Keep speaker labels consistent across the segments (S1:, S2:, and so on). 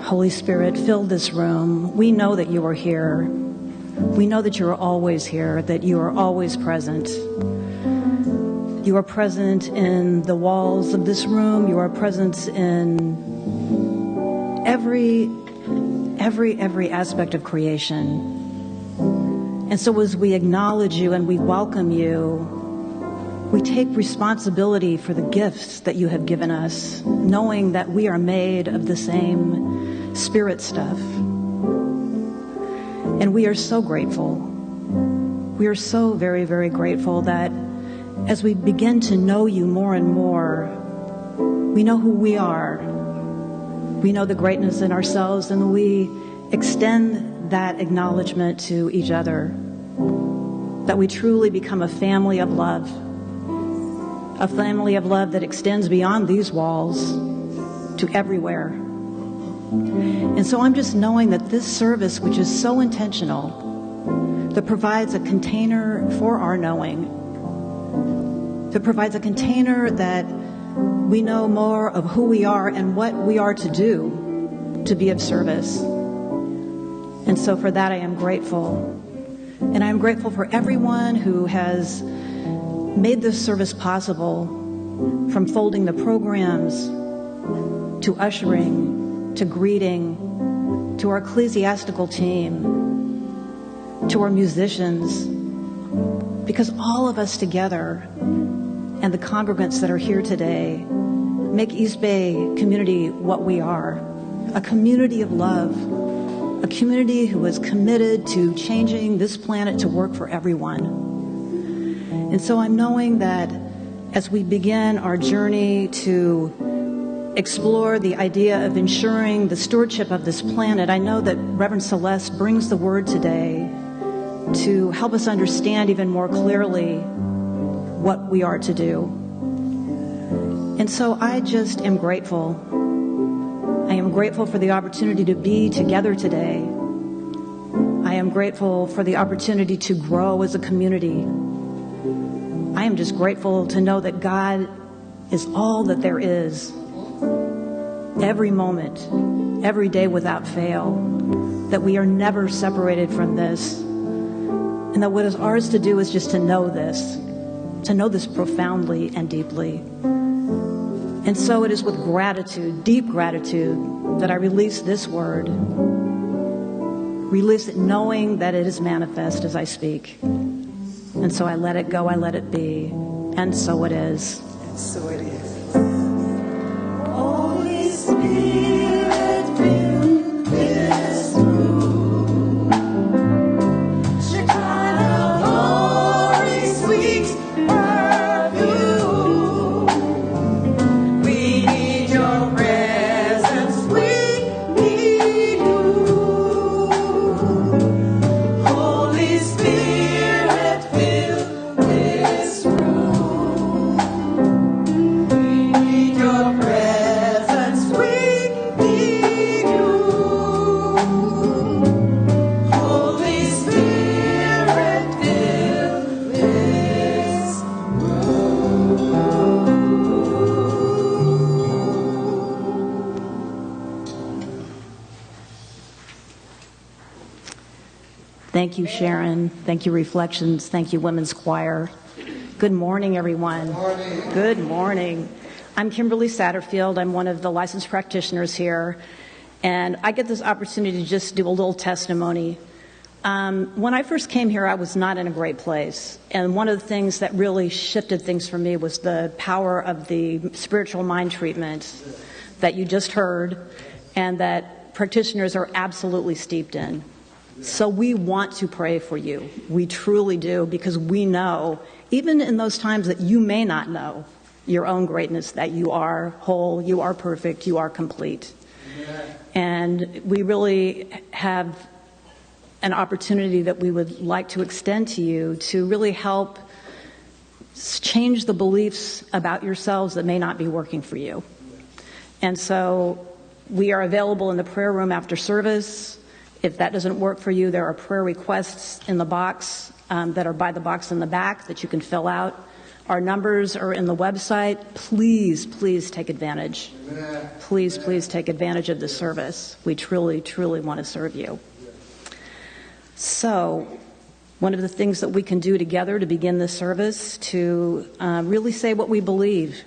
S1: Holy Spirit, fill this room. We know that you are here. We know that you are always here, that you are always present. You are present in the walls of this room. You are present in every aspect of creation. And so as we acknowledge you and we welcome you, we take responsibility for the gifts that you have given us, knowing that we are made of the same spirit stuff. And we are so grateful. We are so very, very grateful that as we begin to know you more and more, we know who we are. We know the greatness in ourselves, and we extend that acknowledgement to each other, that we truly become a family of love that extends beyond these walls to everywhere. And so I'm just knowing that this service, which is so intentional, that provides a container for our knowing, that provides a container that we know more of who we are and what we are to do to be of service. And so for that I am grateful. And I am grateful for everyone who has made this service possible, from folding the programs, to ushering, to greeting, to our ecclesiastical team, to our musicians, because all of us together and the congregants that are here today make East Bay Community what we are, a community of love, a community who is committed to changing this planet to work for everyone. And so I'm knowing that as we begin our journey to explore the idea of ensuring the stewardship of this planet, I know that Reverend Celeste brings the word today to help us understand even more clearly what we are to do. And so I just am grateful. I am grateful for the opportunity to be together today. I am grateful for the opportunity to grow as a community. I am just grateful to know that God is all that there is. Every moment, every day without fail, that we are never separated from this, and that what is ours to do is just to know this profoundly and deeply. And so it is with gratitude, deep gratitude, that I release this word. Release it knowing that it is manifest as I speak. And so I let it go, I let it be, and so it is.
S2: And so it is.
S3: Holy Spirit, fill this room. Shekinah glory, sweet perfume. We need your presence, we need you. Holy Spirit, fill this room. We need your presence, we need you. Holy Spirit, fill this
S1: Thank you, Sharon. Thank you, Reflections. Thank you, Women's Choir. Good morning, everyone. Good morning. I'm Kimberly Satterfield. I'm one of the licensed practitioners here, and I get this opportunity to just do a little testimony. When I first came here, I was not in a great place, and one of the things that really shifted things for me was the power of the spiritual mind treatment that you just heard, and that practitioners are absolutely steeped in. So we want to pray for you. We truly do, because we know, even in those times that you may not know your own greatness, that you are whole, you are perfect, you are complete. And we really have an opportunity that we would like to extend to you to really help change the beliefs about yourselves that may not be working for you. And so we are available in the prayer room after service. If that doesn't work for you, there are prayer requests in the box that are by the box in the back that you can fill out. Our numbers are in the website. Please, please take advantage. Please, please take advantage of the service. We truly, truly want to serve you. So, one of the things that we can do together to begin this service to really say what we believe.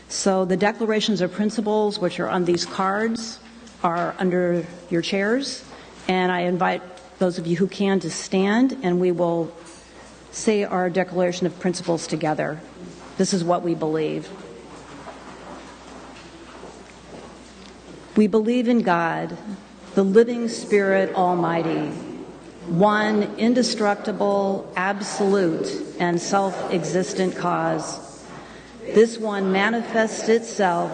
S1: So the declarations of principles, which are on these cards, are under your chairs. And I invite those of you who can to stand, and we will say our declaration of principles together. This is what we believe. We believe in God, the living Spirit Almighty, one indestructible, absolute, and self-existent cause. This one manifests itself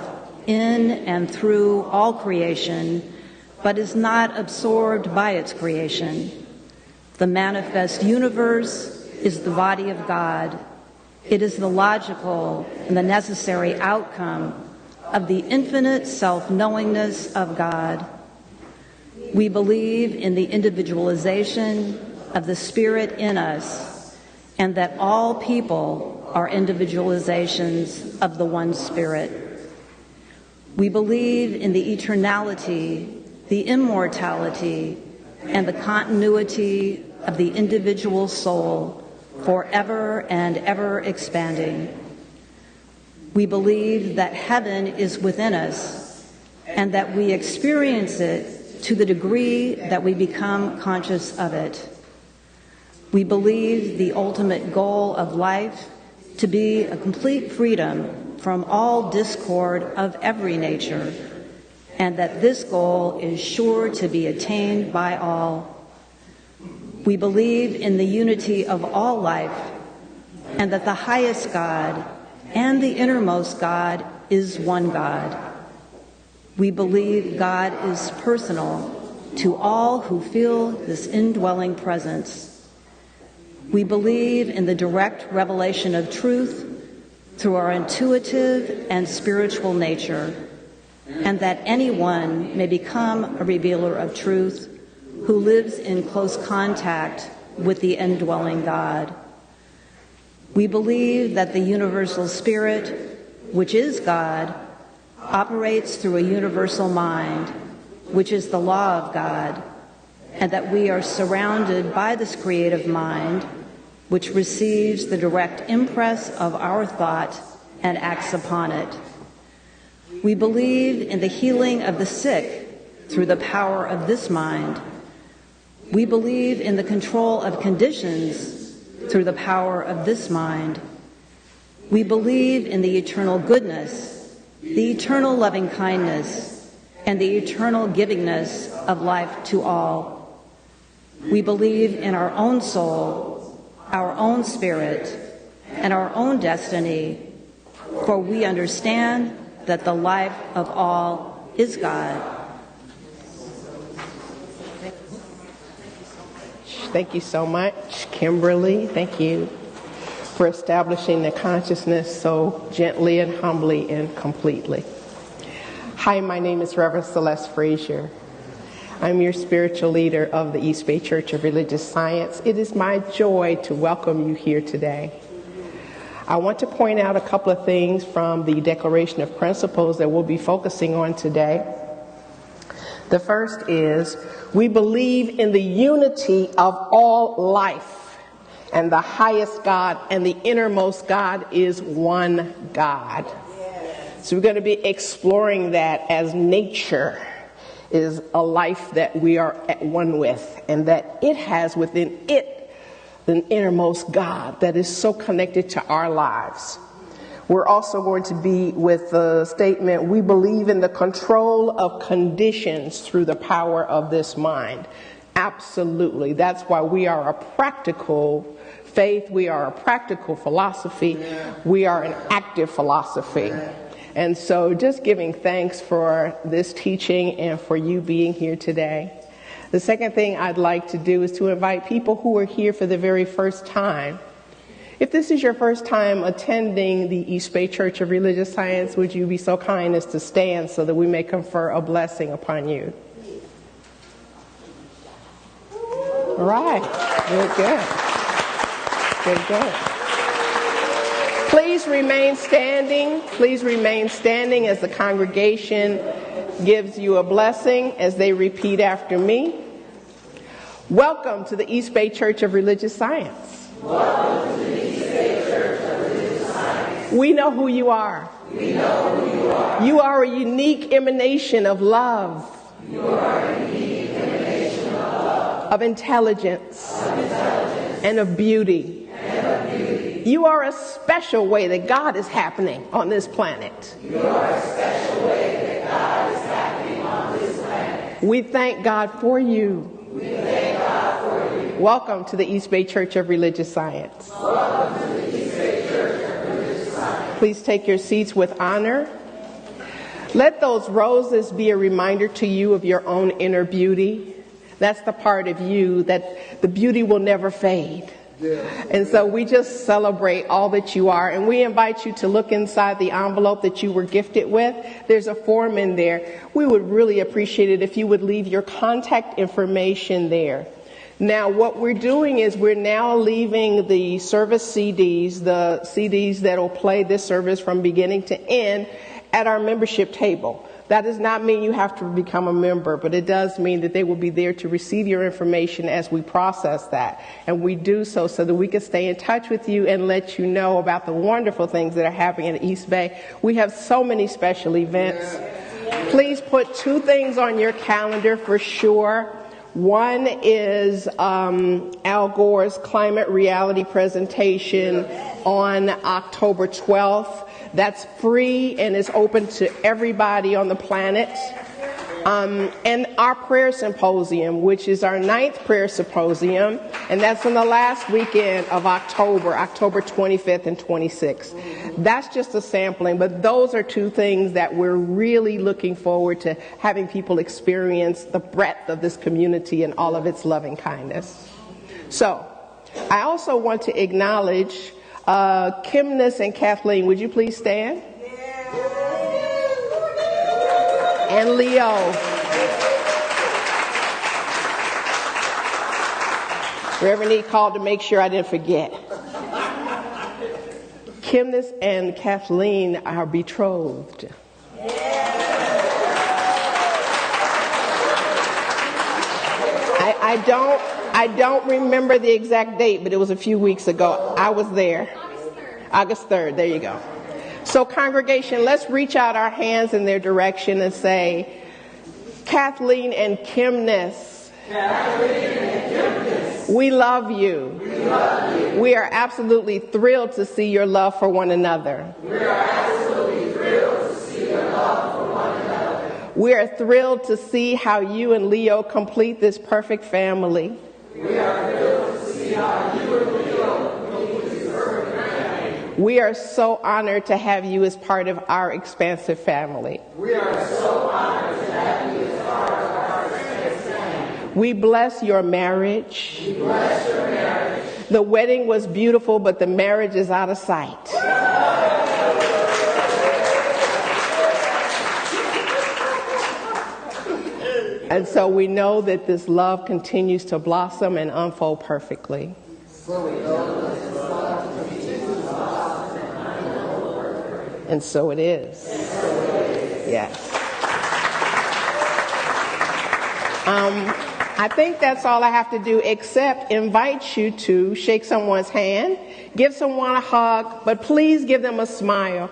S1: in and through all creation, but is not absorbed by its creation. The manifest universe is the body of God. It is the logical and the necessary outcome of the infinite self-knowingness of God. We believe in the individualization of the Spirit in us, and that all people are individualizations of the one Spirit. We believe in the eternality, the immortality, and the continuity of the individual soul, forever and ever expanding. We believe that heaven is within us, and that we experience it to the degree that we become conscious of it. We believe the ultimate goal of life to be a complete freedom from all discord of every nature, and that this goal is sure to be attained by all. We believe in the unity of all life, and that the highest God and the innermost God is one God. We believe God is personal to all who feel this indwelling presence. We believe in the direct revelation of truth through our intuitive and spiritual nature, and that anyone may become a revealer of truth who lives in close contact with the indwelling God. We believe that the universal spirit, which is God, operates through a universal mind, which is the law of God, and that we are surrounded by this creative mind, which receives the direct impress of our thought and acts upon it. We believe in the healing of the sick through the power of this mind. We believe in the control of conditions through the power of this mind. We believe in the eternal goodness, the eternal loving kindness, and the eternal givingness of life to all. We believe in our own soul, our own spirit, and our own destiny, for we understand that the life of all is God.
S2: Thank you so much, Kimberly. Thank you for establishing the consciousness so gently and humbly and completely. Hi, my name is Reverend Celeste Frazier. I'm your spiritual leader of the East Bay Church of Religious Science. It is my joy to welcome you here today. I want to point out a couple of things from the Declaration of Principles that we'll be focusing on today. The first is, we believe in the unity of all life, and the highest God and the innermost God is one God. So we're going to be exploring that as nature is a life that we are at one with, and that it has within it the innermost God that is so connected to our lives. We're also going to be with the statement, we believe in the control of conditions through the power of this mind. Absolutely. That's why we are a practical faith. We are a practical philosophy. We are an active philosophy. And so just giving thanks for this teaching and for you being here today. The second thing I'd like to do is to invite people who are here for the very first time. If this is your first time attending the East Bay Church of Religious Science, would you be so kind as to stand so that we may confer a blessing upon you? All right. Good. Please remain standing. Please remain standing as the congregation gives you a blessing as they repeat after me. Welcome to the East Bay Church of Religious Science.
S3: Welcome to the East Bay Church of Religious Science.
S2: We know who you are.
S3: We know who you are.
S2: You are a unique emanation of love.
S3: You are a unique emanation of love.
S2: Of intelligence. And of beauty. You are a special way that God is happening on this planet.
S3: You are a special way that God is happening on this planet.
S2: We thank God for you.
S3: We thank God for you.
S2: Welcome to the East Bay Church of Religious Science.
S3: Welcome to the East Bay Church of Religious Science.
S2: Please take your seats with honor. Let those roses be a reminder to you of your own inner beauty. That's the part of you that the beauty will never fade. And so we just celebrate all that you are, and we invite you to look inside the envelope that you were gifted with. There's a form in there. We would really appreciate it if you would leave your contact information there. Now, what we're doing is we're now leaving the service CDs, the CDs that will play this service from beginning to end, at our membership table. That does not mean you have to become a member, but it does mean that they will be there to receive your information as we process that. And we do so that we can stay in touch with you and let you know about the wonderful things that are happening in East Bay. We have so many special events. Please put two things on your calendar for sure. One is Al Gore's climate reality presentation on October 12th. That's free and is open to everybody on the planet. And our prayer symposium, which is our 9th prayer symposium, and that's on the last weekend of October 25th and 26th. That's just a sampling, but those are two things that we're really looking forward to having people experience the breadth of this community and all of its loving kindness. So, I also want to acknowledge Kimness and Kathleen, would you please stand? And Leo. Reverend E called to make sure I didn't forget. Kimness and Kathleen are betrothed. I don't remember the exact date, but it was a few weeks ago. I was there. August 3rd. There you go. So congregation, let's reach out our hands in their direction and say, Kathleen and Kimness, we love you. We are absolutely thrilled to see your love for one another. We are thrilled to see how you and Leo complete this perfect family. We are so honored to have you as part of our expansive family. We bless your marriage. The wedding was beautiful, but the marriage is out of sight. And so we know that this love continues to blossom and unfold perfectly. And so it is. Yes. I think that's all I have to do except invite you to shake someone's hand, give someone a hug, but please give them a smile.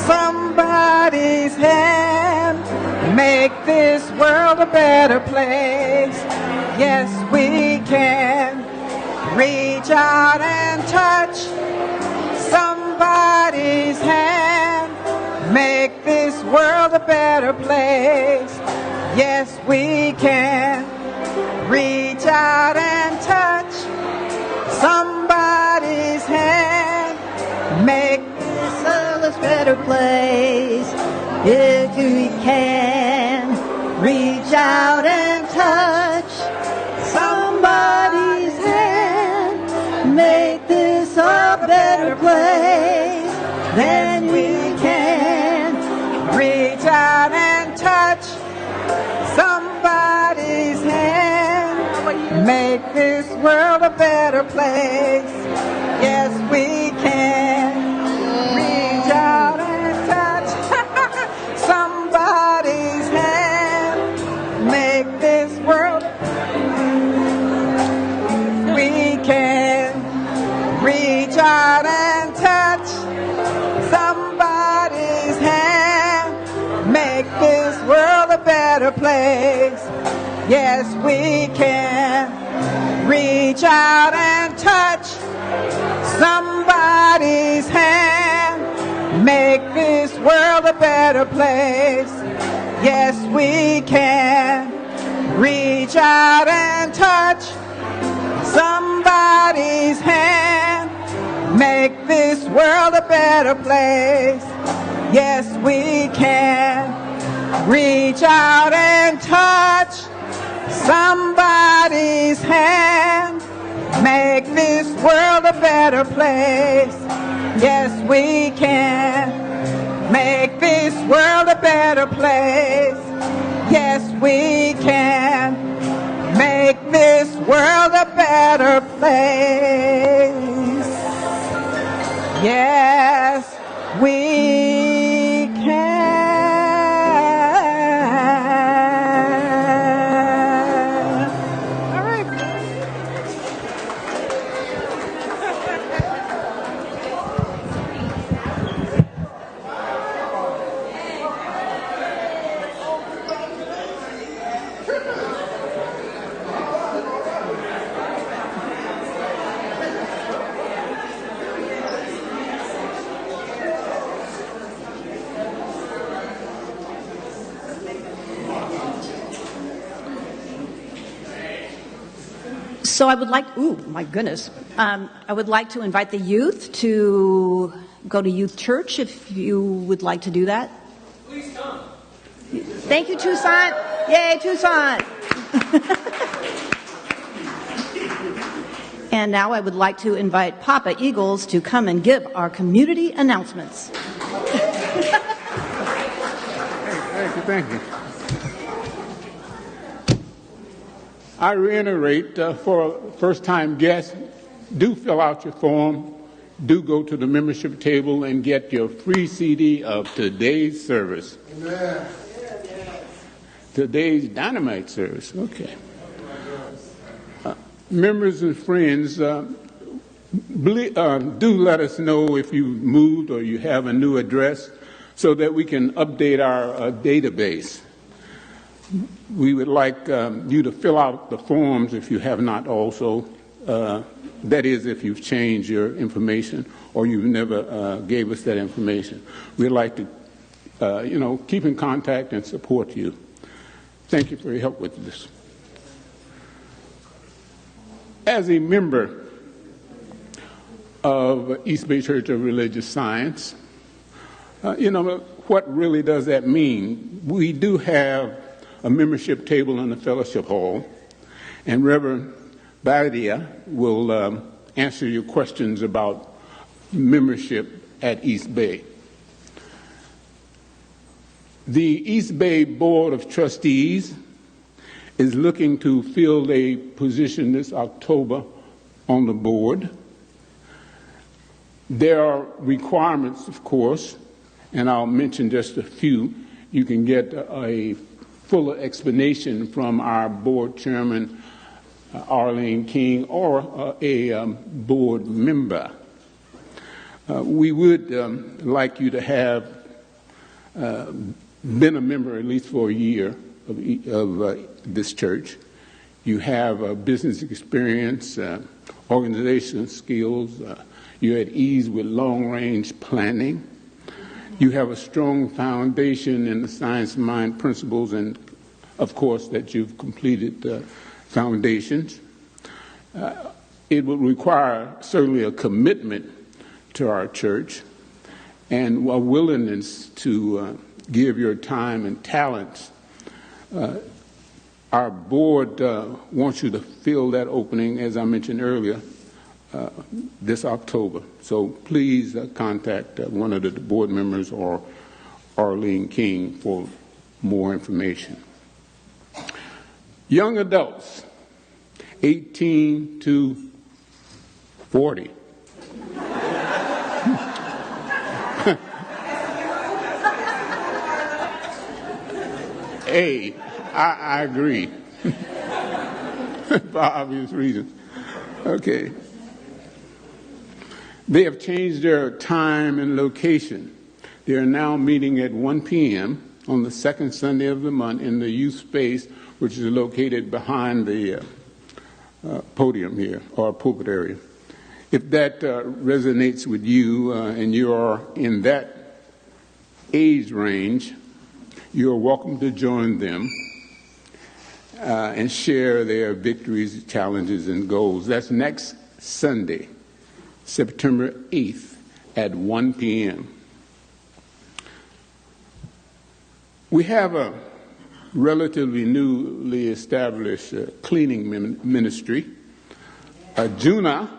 S4: Somebody's hand make this world a better place. Yes, we can reach out and touch somebody's hand, make this world a better place. Yes, we can reach out and touch somebody's hand, make this world a better place. If we can reach out and touch somebody's hand, make this a better place. Then we can reach out and touch somebody's hand, make this world a better place. Yes, we can reach out and touch somebody's hand, make this world. We can reach out and touch somebody's hand, make this world a better place. Yes, we can reach out and touch somebody's hand, make this world a better place. Yes, we can reach out and touch somebody's hand, make this world a better place. Yes, we can reach out and touch somebody's hand, make this world a better place. Yes, we can make this world a better place. Yes, we can make this world a better place. Yes, we can. All right.
S1: So I would like, ooh, my goodness. I would like to invite the youth to go to youth church if you would like to do that.
S3: Please come.
S1: Thank you, Tucson. Yay, Tucson. And now I would like to invite Papa Eagles to come and give our community announcements.
S5: Thank you. I reiterate, for first-time guests, do fill out your form. Do go to the membership table and get your free CD of today's service. Amen. Today's Dynamite service. Okay. Members and friends, do let us know if you moved or you have a new address so that we can update our database. We would like you to fill out the forms if you have not also. That is, if you've changed your information or you've never gave us that information. We'd like to, keep in contact and support you. Thank you for your help with this. As a member of East Bay Church of Religious Science, what really does that mean? We do have a membership table in the fellowship hall, and Reverend Badia will answer your questions about membership at East Bay. The East Bay Board of Trustees is looking to fill a position this October on the board. There are requirements, of course, and I'll mention just a few. You can get a fuller explanation from our board chairman, Arlene King, or a board member. We would like you to have been a member at least for a year of this church. You have business experience, organizational skills, you're at ease with long-range planning. You have a strong foundation in the science of mind principles, and of course that you've completed foundations. It will require certainly a commitment to our church and a willingness to give your time and talents. Our board wants you to fill that opening, as I mentioned earlier, this October. So please contact one of the board members or Arlene King for more information. Young adults, 18 to 40. I agree. For obvious reasons. Okay. They have changed their time and location. They are now meeting at 1 p.m. on the second Sunday of the month in the youth space, which is located behind the podium here, or pulpit area. If that resonates with you and you are in that age range, you're welcome to join them and share their victories, challenges, and goals. That's next Sunday, September 8th at 1 p.m. We have a relatively newly established cleaning ministry. Juna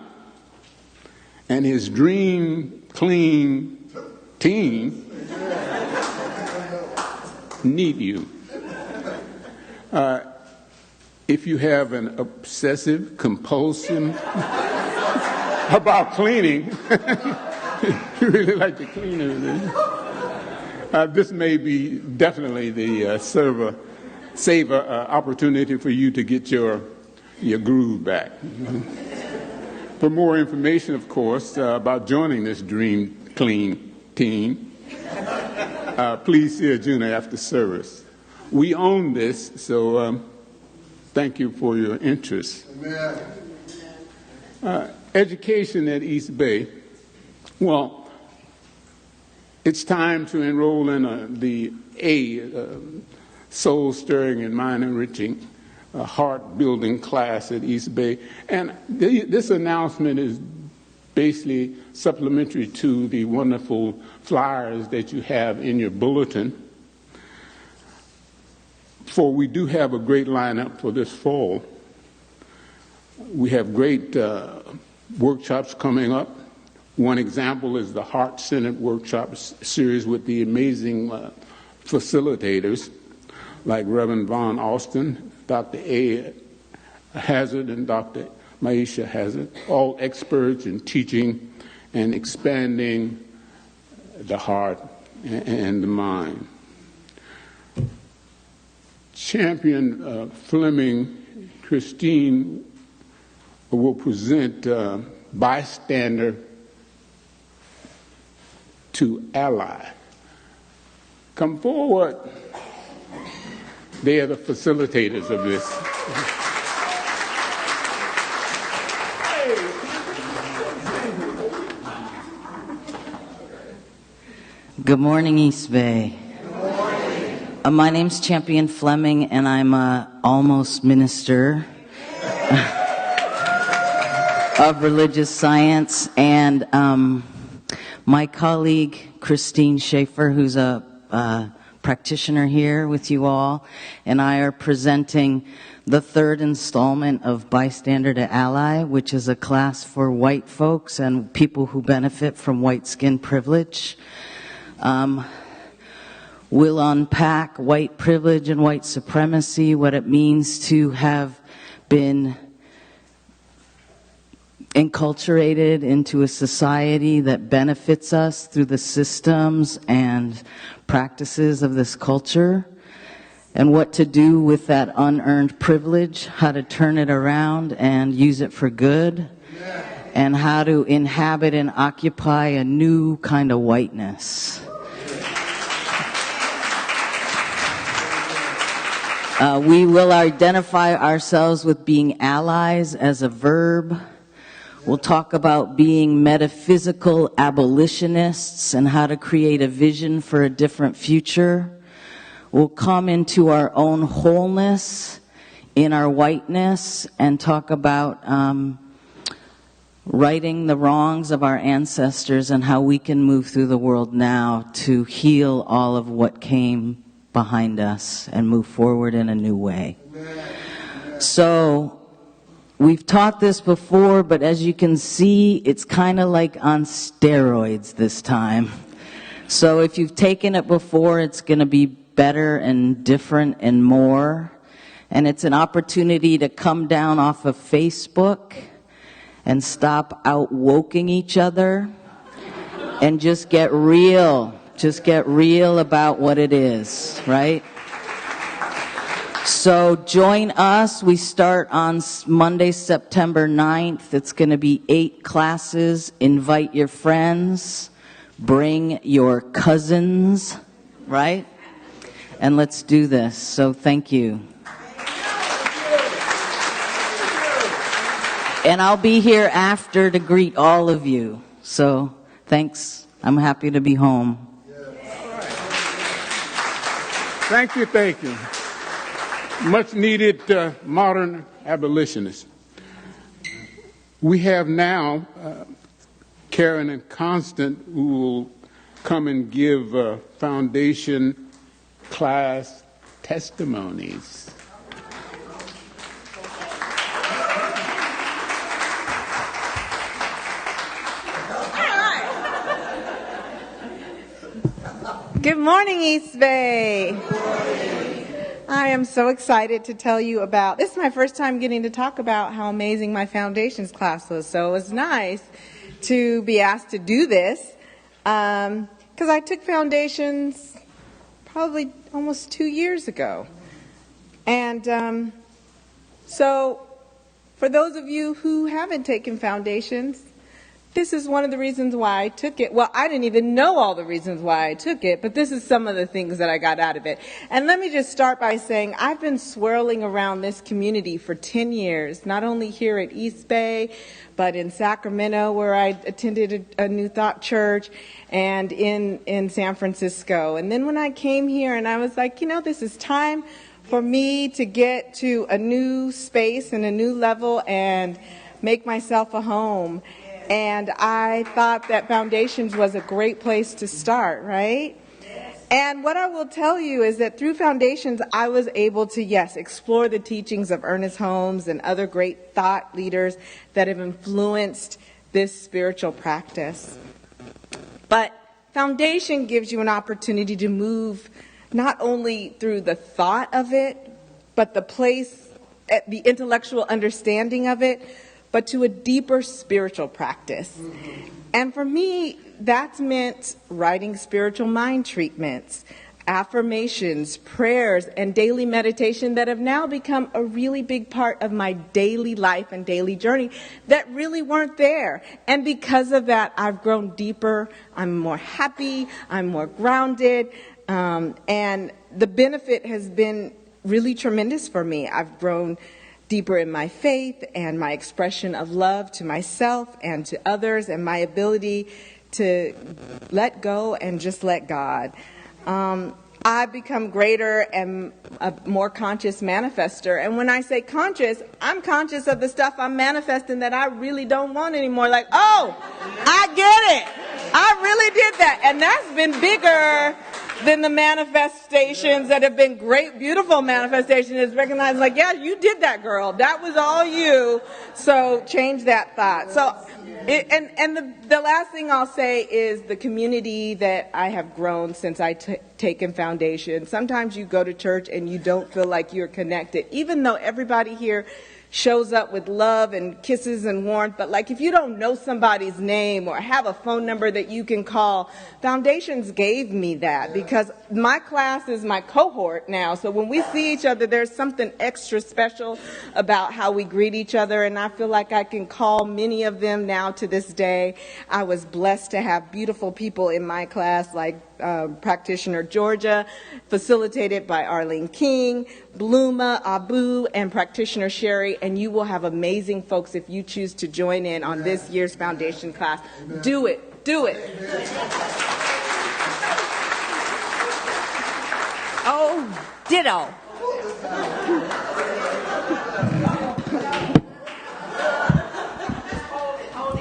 S5: and his Dream Clean team need you. If you have an obsessive compulsion about cleaning, you really like to clean everything, this may be definitely the savor opportunity for you to get your groove back. For more information, of course, about joining this Dream Clean team, please see Juna after service. We own this, so thank you for your interest. Education at East Bay. Well, it's time to enroll in the soul-stirring and mind-enriching heart-building class at East Bay. And this announcement is basically supplementary to the wonderful flyers that you have in your bulletin. For we do have a great lineup for this fall. We have great workshops coming up. One example is the Heart-Centered Workshop series with the amazing facilitators like Reverend Von Austin, Dr. A. Hazard, and Dr. Maisha Hazard, all experts in teaching and expanding the heart and the mind. Champion Fleming Christine will present Bystander to Ally. Come forward. They are the facilitators of this.
S6: Good morning, East Bay.
S3: Good morning.
S6: My name's Champion Fleming, and I'm almost minister of religious science. And my colleague, Christine Schaefer, who's a practitioner here with you all, and I are presenting the third installment of Bystander to Ally, which is a class for white folks and people who benefit from white skin privilege. We'll unpack white privilege and white supremacy, what it means to have been enculturated into a society that benefits us through the systems and practices of this culture, and what to do with that unearned privilege, how to turn it around and use it for good, and how to inhabit and occupy a new kind of whiteness. We will identify ourselves with being allies as a verb. We'll talk about being metaphysical abolitionists and how to create a vision for a different future. We'll come into our own wholeness in our whiteness and talk about righting the wrongs of our ancestors and how we can move through the world now to heal all of what came behind us and move forward in a new way. So we've taught this before, but as you can see, it's kind of like on steroids this time. So if you've taken it before, it's going to be better and different and more. And it's an opportunity to come down off of Facebook and stop out-woking each other and just get real. Just get real about what it is, right? So join us. We start on Monday, September 9th. It's going to be 8 classes. Invite your friends. Bring your cousins, right? And let's do this. So thank you. And I'll be here after to greet all of you. So thanks. I'm happy to be home.
S5: Thank you, thank you. Much needed modern abolitionists. We have now Karen and Constant who will come and give foundation class testimonies.
S4: Good morning, East Bay. I am so excited to tell you about, this is my first time getting to talk about how amazing my foundations class was. So it was nice to be asked to do this because I took foundations probably almost 2 years ago. And so for those of you who haven't taken foundations, this is one of the reasons why I took it. Well, I didn't even know all the reasons why I took it, but this is some of the things that I got out of it. And let me just start by saying I've been swirling around this community for 10 years, not only here at East Bay, but in Sacramento, where I attended a New Thought church, and in San Francisco. And then when I came here and I was like, you know, this is time for me to get to a new space and a new level and make myself a home. And I thought that Foundations was a great place to start, right? And what I will tell you is that through Foundations, I was able to, yes, explore the teachings of Ernest Holmes and other great thought leaders that have influenced this spiritual practice. But Foundation gives you an opportunity to move not only through the thought of it, but the place, the intellectual understanding of it, but to a deeper spiritual practice. And for me, that's meant writing spiritual mind treatments, affirmations, prayers, and daily meditation that have now become a really big part of my daily life and daily journey that really weren't there. And because of that, I've grown deeper, I'm more happy, I'm more grounded, and the benefit has been really tremendous for me. I've grown deeper in my faith and my expression of love to myself and to others, and my ability to let go and just let God. I've become greater and a more conscious manifester. And when I say conscious, I'm conscious of the stuff I'm manifesting that I really don't want anymore. Like, oh, I get it. I really did that. And that's been bigger than the manifestations that have been great, beautiful manifestations. Is recognized like, yeah, you did that, girl. That was all you. So change that thought. So, the last thing I'll say is the community that I have grown since I taken Foundation. Sometimes you go to church and you don't feel like you're connected, even though everybody here shows up with love and kisses and warmth. But like, if you don't know somebody's name or have a phone number that you can call, Foundations gave me that, because my class is my cohort now. So when we see each other, there's something extra special about how we greet each other. And I feel like I can call many of them now to this day. I was blessed to have beautiful people in my class, like practitioner Georgia, facilitated by Arlene King, Bluma, Abu, and practitioner Sherry. And you will have amazing folks if you choose to join in on this year's Foundation class. Do it. Do it.
S7: Oh, ditto.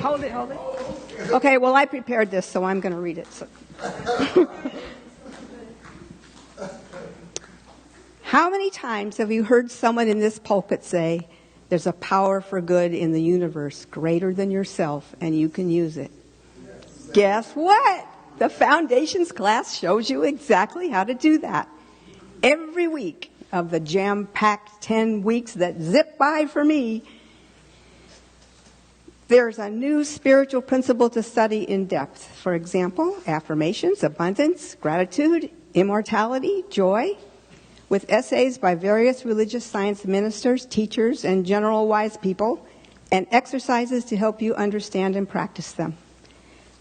S7: Hold it. Okay, well, I prepared this, so I'm going to read it. So. How many times have you heard someone in this pulpit say, there's a power for good in the universe greater than yourself, and you can use it? Yes. Guess what? The Foundations class shows you exactly how to do that. Every week of the jam-packed 10 weeks that zip by for me, there's a new spiritual principle to study in depth. For example, affirmations, abundance, gratitude, immortality, joy, with essays by various religious science ministers, teachers, and general wise people, and exercises to help you understand and practice them.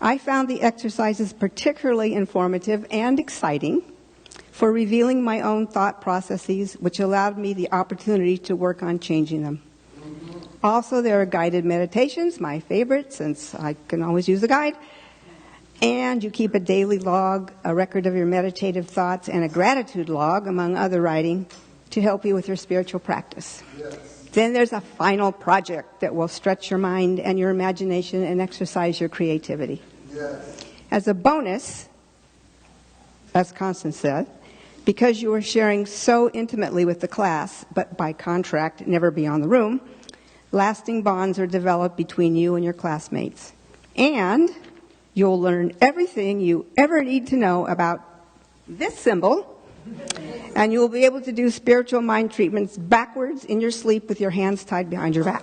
S7: I found the exercises particularly informative and exciting for revealing my own thought processes, which allowed me the opportunity to work on changing them. Also, there are guided meditations, my favorite, since I can always use a guide. And you keep a daily log, a record of your meditative thoughts, and a gratitude log, among other writing, to help you with your spiritual practice. Yes. Then there's a final project that will stretch your mind and your imagination and exercise your creativity. Yes. As a bonus, as Constance said, because you are sharing so intimately with the class, but by contract never beyond the room, lasting bonds are developed between you and your classmates. And you'll learn everything you ever need to know about this symbol, and you'll be able to do spiritual mind treatments backwards in your sleep with your hands tied behind your back.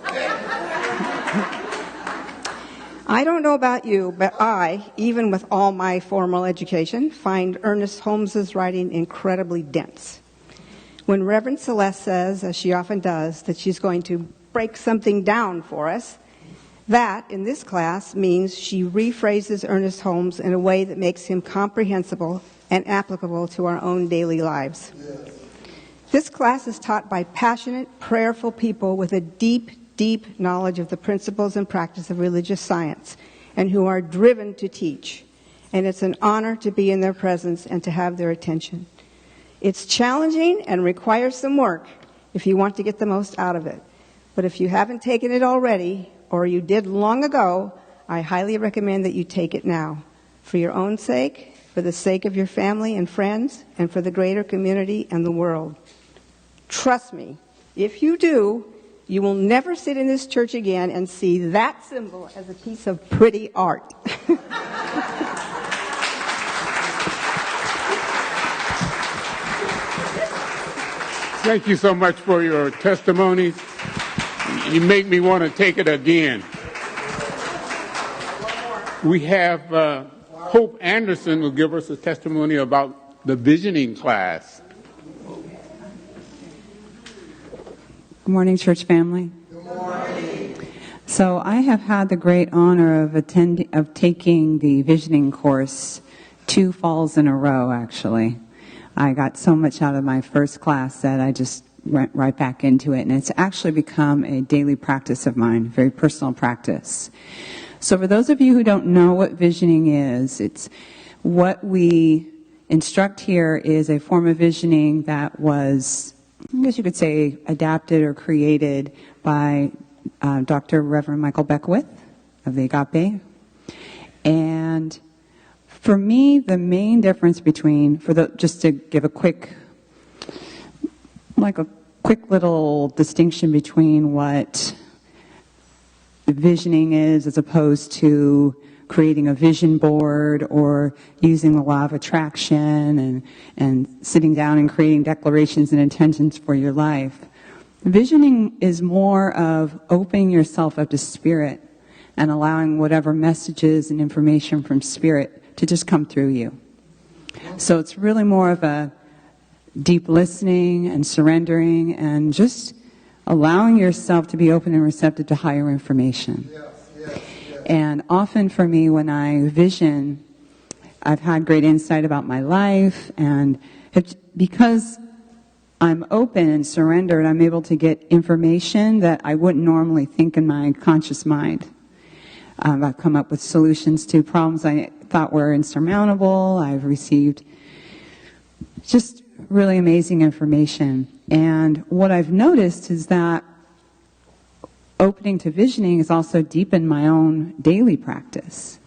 S7: I don't know about you, but I, even with all my formal education, find Ernest Holmes's writing incredibly dense. When Reverend Celeste says, as she often does, that she's going to break something down for us, that, in this class, means she rephrases Ernest Holmes in a way that makes him comprehensible and applicable to our own daily lives. Yes. This class is taught by passionate, prayerful people with a deep, deep knowledge of the principles and practice of religious science, and who are driven to teach. And it's an honor to be in their presence and to have their attention. It's challenging and requires some work if you want to get the most out of it. But if you haven't taken it already, or you did long ago, I highly recommend that you take it now, for your own sake, for the sake of your family and friends, and for the greater community and the world. Trust me, if you do, you will never sit in this church again and see that symbol as a piece of pretty art.
S5: Thank you so much for your testimonies. You make me want to take it again. We have Hope Anderson will give us a testimony about the visioning class.
S8: Good morning, church family.
S3: Good morning.
S8: So I have had the great honor of taking the visioning course 2 falls in a row, actually. I got so much out of my first class that I just went right back into it, and it's actually become a daily practice of mine, very personal practice. So for those of you who don't know what visioning is, it's what we instruct here is a form of visioning that was, I guess you could say, adapted or created by Dr. Reverend Michael Beckwith of the Agape. And for me, the main difference between, just to give a quick little distinction between what visioning is as opposed to creating a vision board or using the law of attraction and sitting down and creating declarations and intentions for your life. Visioning is more of opening yourself up to Spirit and allowing whatever messages and information from Spirit to just come through you. So it's really more of a deep listening and surrendering and just allowing yourself to be open and receptive to higher information. And often for me, when I vision, I've had great insight about my life, and because I'm open and surrendered, I'm able to get information that I wouldn't normally think in my conscious mind. I've come up with solutions to problems I thought were insurmountable. I've received just really amazing information. And what I've noticed is that opening to visioning has also deepened my own daily practice.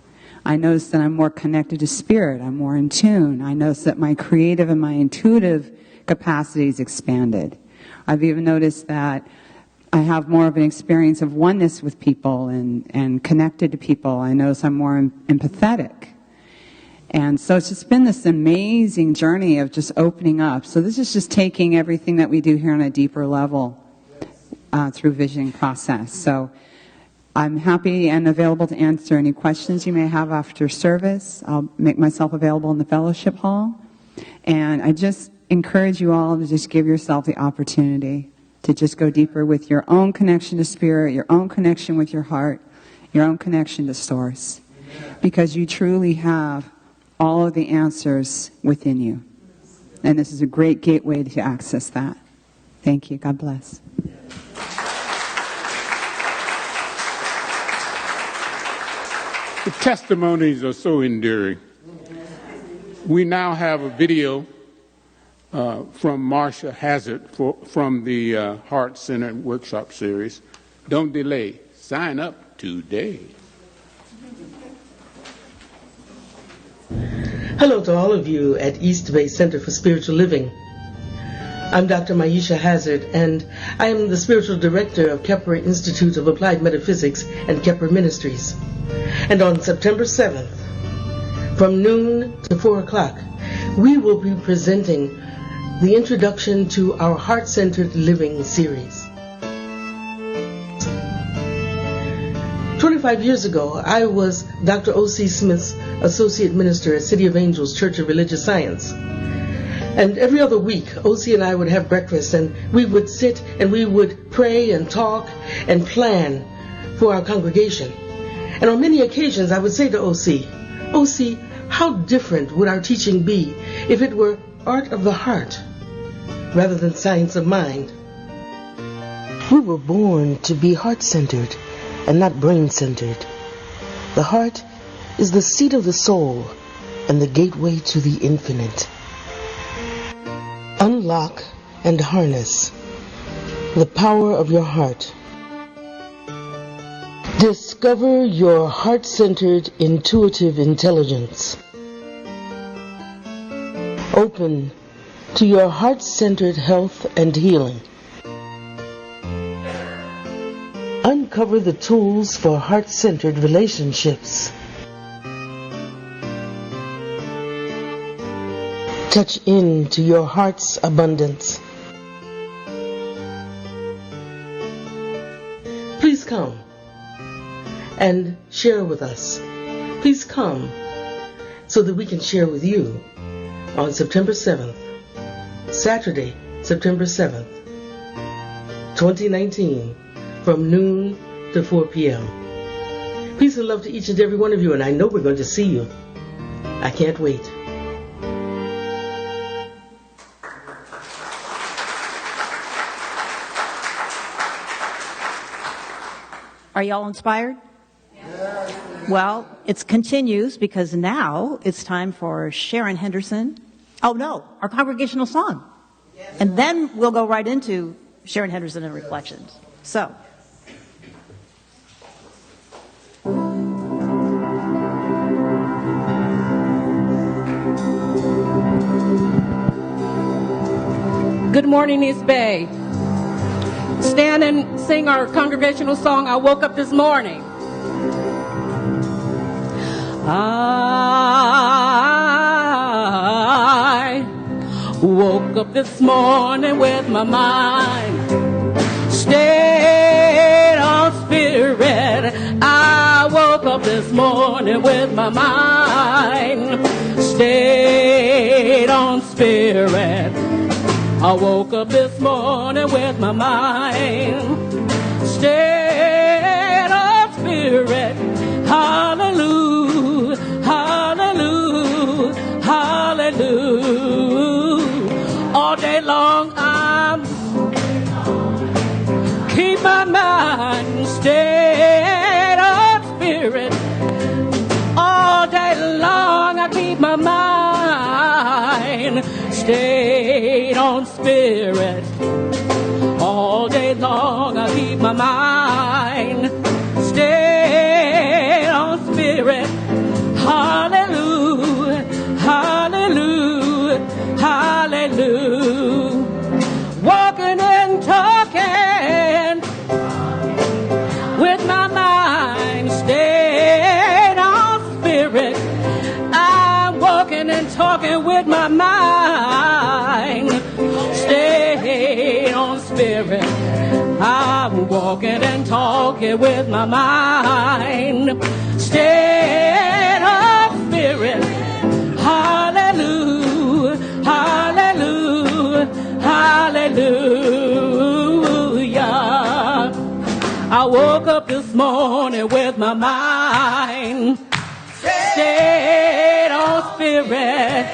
S8: I notice that I'm more connected to Spirit. I'm more in tune. I notice that my creative and my intuitive capacities expanded. I've even noticed that I have more of an experience of oneness with people and connected to people. I notice I'm more empathetic. And so it's just been this amazing journey of just opening up. So this is just taking everything that we do here on a deeper level through visioning process. So I'm happy and available to answer any questions you may have after service. I'll make myself available in the fellowship hall. And I just encourage you all to just give yourself the opportunity to just go deeper with your own connection to Spirit, your own connection with your heart, your own connection to Source. Because you truly have all of the answers within you. And this is a great gateway to access that. Thank you. God bless.
S5: The testimonies are so enduring. We now have a video from Marcia Hazard from the Heart Center Workshop Series. Don't delay. Sign up today.
S9: Hello to all of you at East Bay Center for Spiritual Living. I'm Dr. Maisha Hazard, and I am the Spiritual Director of Kepler Institute of Applied Metaphysics and Kepler Ministries. And on September 7th, from noon to 4 o'clock, we will be presenting the introduction to our Heart-Centered Living series. 25 years ago, I was Dr. O.C. Smith's Associate Minister at City of Angels Church of Religious Science. And every other week, O.C. and I would have breakfast, and we would sit and we would pray and talk and plan for our congregation. And on many occasions, I would say to O.C., O.C., how different would our teaching be if it were art of the heart rather than science of mind? We were born to be heart-centered and not brain-centered. The heart is the seat of the soul and the gateway to the infinite. Unlock and harness the power of your heart. Discover your heart-centered intuitive intelligence. Open to your heart-centered health and healing. Uncover the tools for heart-centered relationships. Touch into your heart's abundance. Please come and share with us. Please come so that we can share with you on September 7th, Saturday, September 7th, 2019, from noon to 4 p.m. Peace and love to each and every one of you, and I know we're going to see you. I can't wait.
S1: Are y'all inspired? Well, it continues because now it's time for Sharon Henderson. Oh no, our congregational song. And then we'll go right into Sharon Henderson and Reflections. So.
S10: Good morning, East Bay. Stand and sing our congregational song, I Woke Up This Morning. I woke up this morning with my mind stayed on spirit. I woke up this morning with my mind stayed on spirit. I woke up this morning with my mind stayed on spirit. Hallelujah, hallelujah, hallelujah. All day long I'm keep my mind stayed on spirit. All day long I keep my mind stayed on spirit. All day long I keep my mind stayed on spirit. Hallelujah, hallelujah, hallelujah. Walking and talking with my mind stayed on spirit. I'm walking and talking with my mind stayed on spirit. I'm walking and talking with my mind stayed on spirit. Hallelujah, hallelujah, hallelujah. I woke up this morning with my mind stayed on spirit.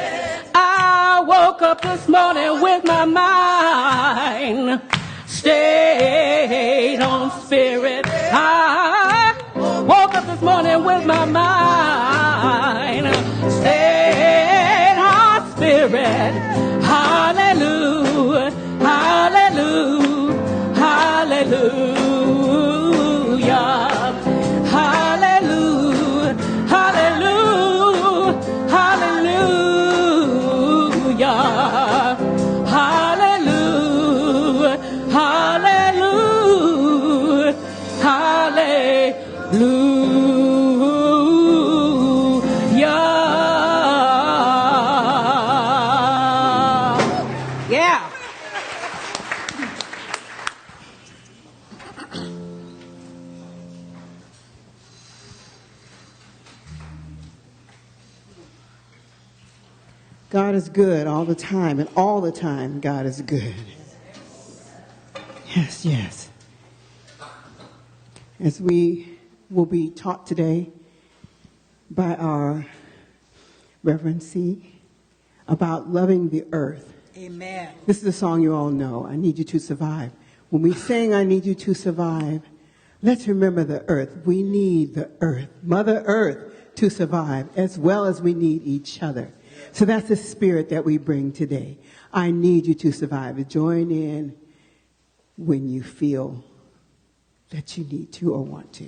S10: I woke up this morning with my mind stayed on spirit. I woke up this morning with my mind stayed on spirit. Hallelujah, hallelujah, hallelujah. Hallelujah, hallelujah, hallelujah. Hallelujah, hallelujah, hallelujah. Yeah.
S11: God is good all the time, and all the time God is good. Yes, yes. As we will be taught today by our Reverend C about loving the earth.
S12: Amen.
S11: This is a song you all know, I Need You to Survive. When we sing I Need You to Survive, let's remember the earth. We need the earth, Mother Earth, to survive, as well as we need each other. So that's the spirit that we bring today. I need you to survive. Join in when you feel that you need to or want to.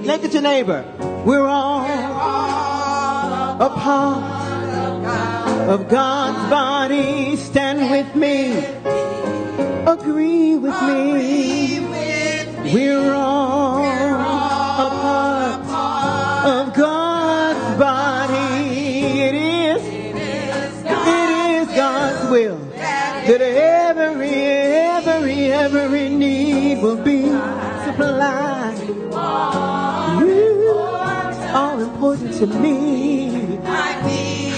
S11: Look at your neighbor. We're all a part of God's body. Stand with me. Agree with me. We're all a part of God's body. It is God's will that every need will be supplied. All important to me.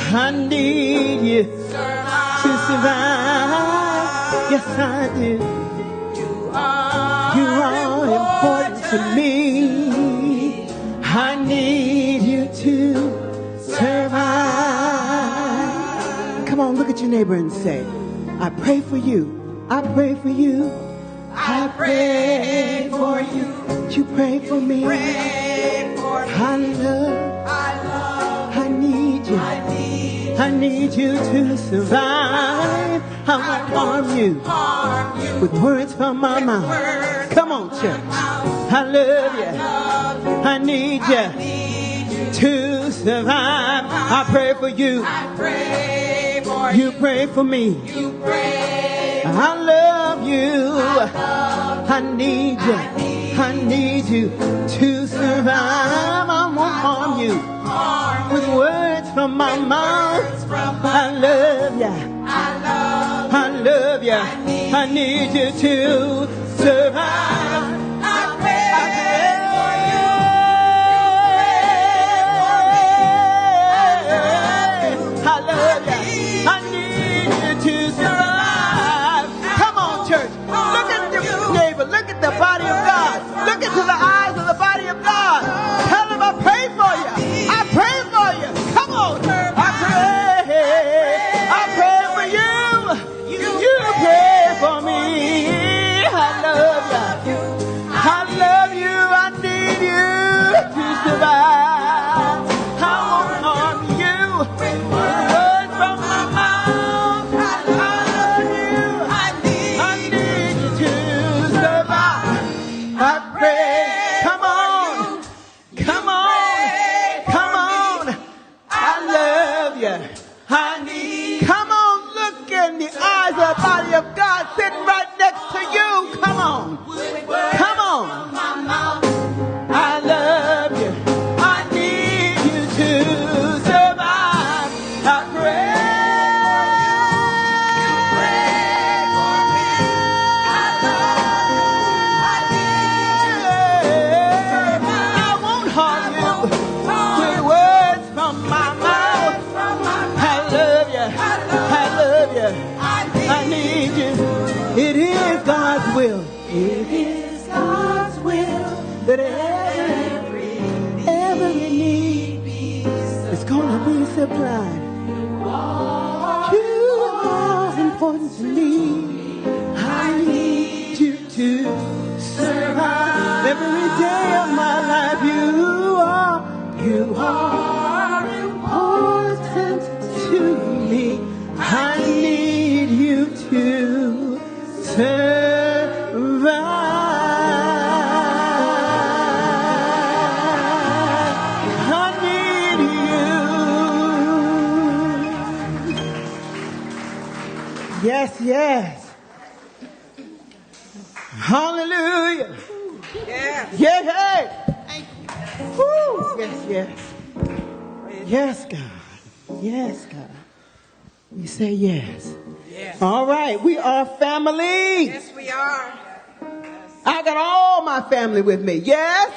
S11: I need you to survive. Yes, I do. You are important to me. I need you to survive. Come on, look at your neighbor and say, I pray for you. I pray for you. I pray for you. You pray for me. I need you to survive. I won't harm you with words from my mouth. Come on, church. I love you. I need you to survive. I pray for you. You pray for me. I love you. I need you. I need you to survive. I won't harm you with words from my mouth. I love you. I love you. I need you to survive. I pray for you. I love you. I need you to survive. Come on, church. Look at your neighbor. Look at the body of God. Look into the eyes of the body of God. Tell him I pray for you. I pray for you. Come on. I pray for you. You pray for me. I love you. I love you. I need you to survive. you. I need. Come on, look in the eyes of the body of God sitting right next to you. Come on. Come on. I love you. I need you to survive. I pray. It is God's will. It is God's will that every need is going to be supplied. You are important to me. I need you to survive every day of my life. You are important to me. I need you to survive. I need you. Yes, yes. Hallelujah.
S3: Yes.
S11: Yeah, hey. Woo. Yes, yes. Yes, God. Yes, God. We say yes.
S3: Yes.
S11: All right, we are family.
S3: Yes, we are.
S11: I got all my family with me. Yes?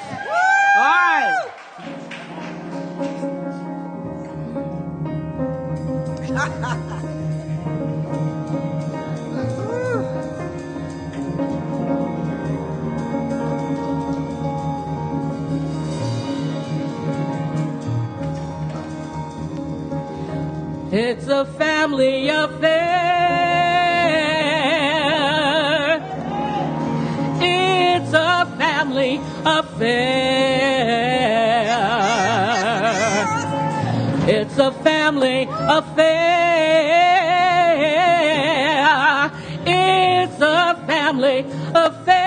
S11: All right.
S10: It's a family affair. It's a family affair. It's a family affair. It's a family affair.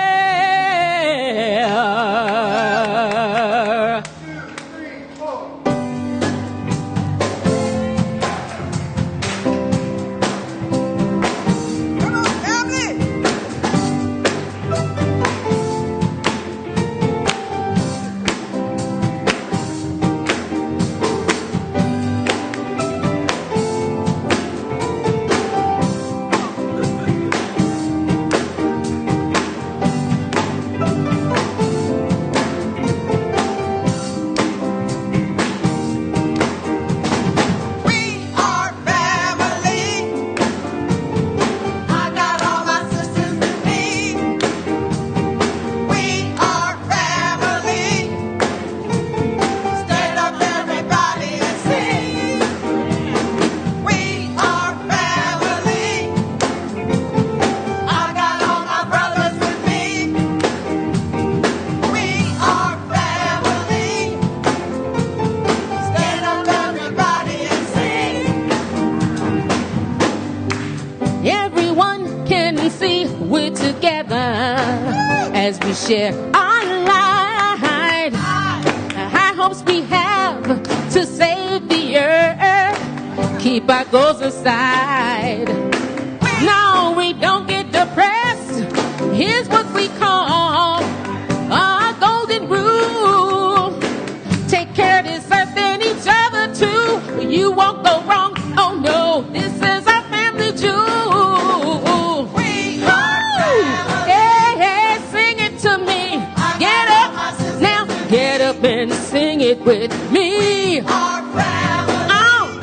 S10: As we share our lives, high hopes we have to save the earth, keep our goals aside. No, we don't get depressed. Here's what we call our golden rule: take care of this earth and each other too. You won't go wrong. Oh no, this is our family jewel. Get up and sing it with me. Oh,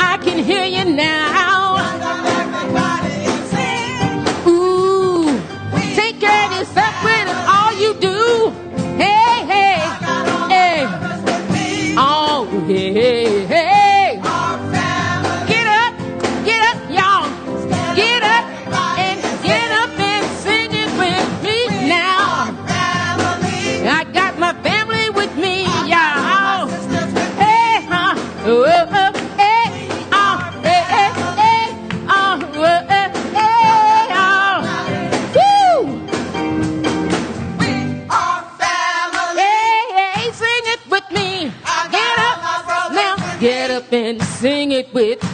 S10: I can hear you now. Ooh, take care of yourself with all you do. Hey, hey, hey. Oh, hey, hey. Get up, y'all. Get up and sing it with me now. I got my family with me, y'all. Hey, hey, hey, hey.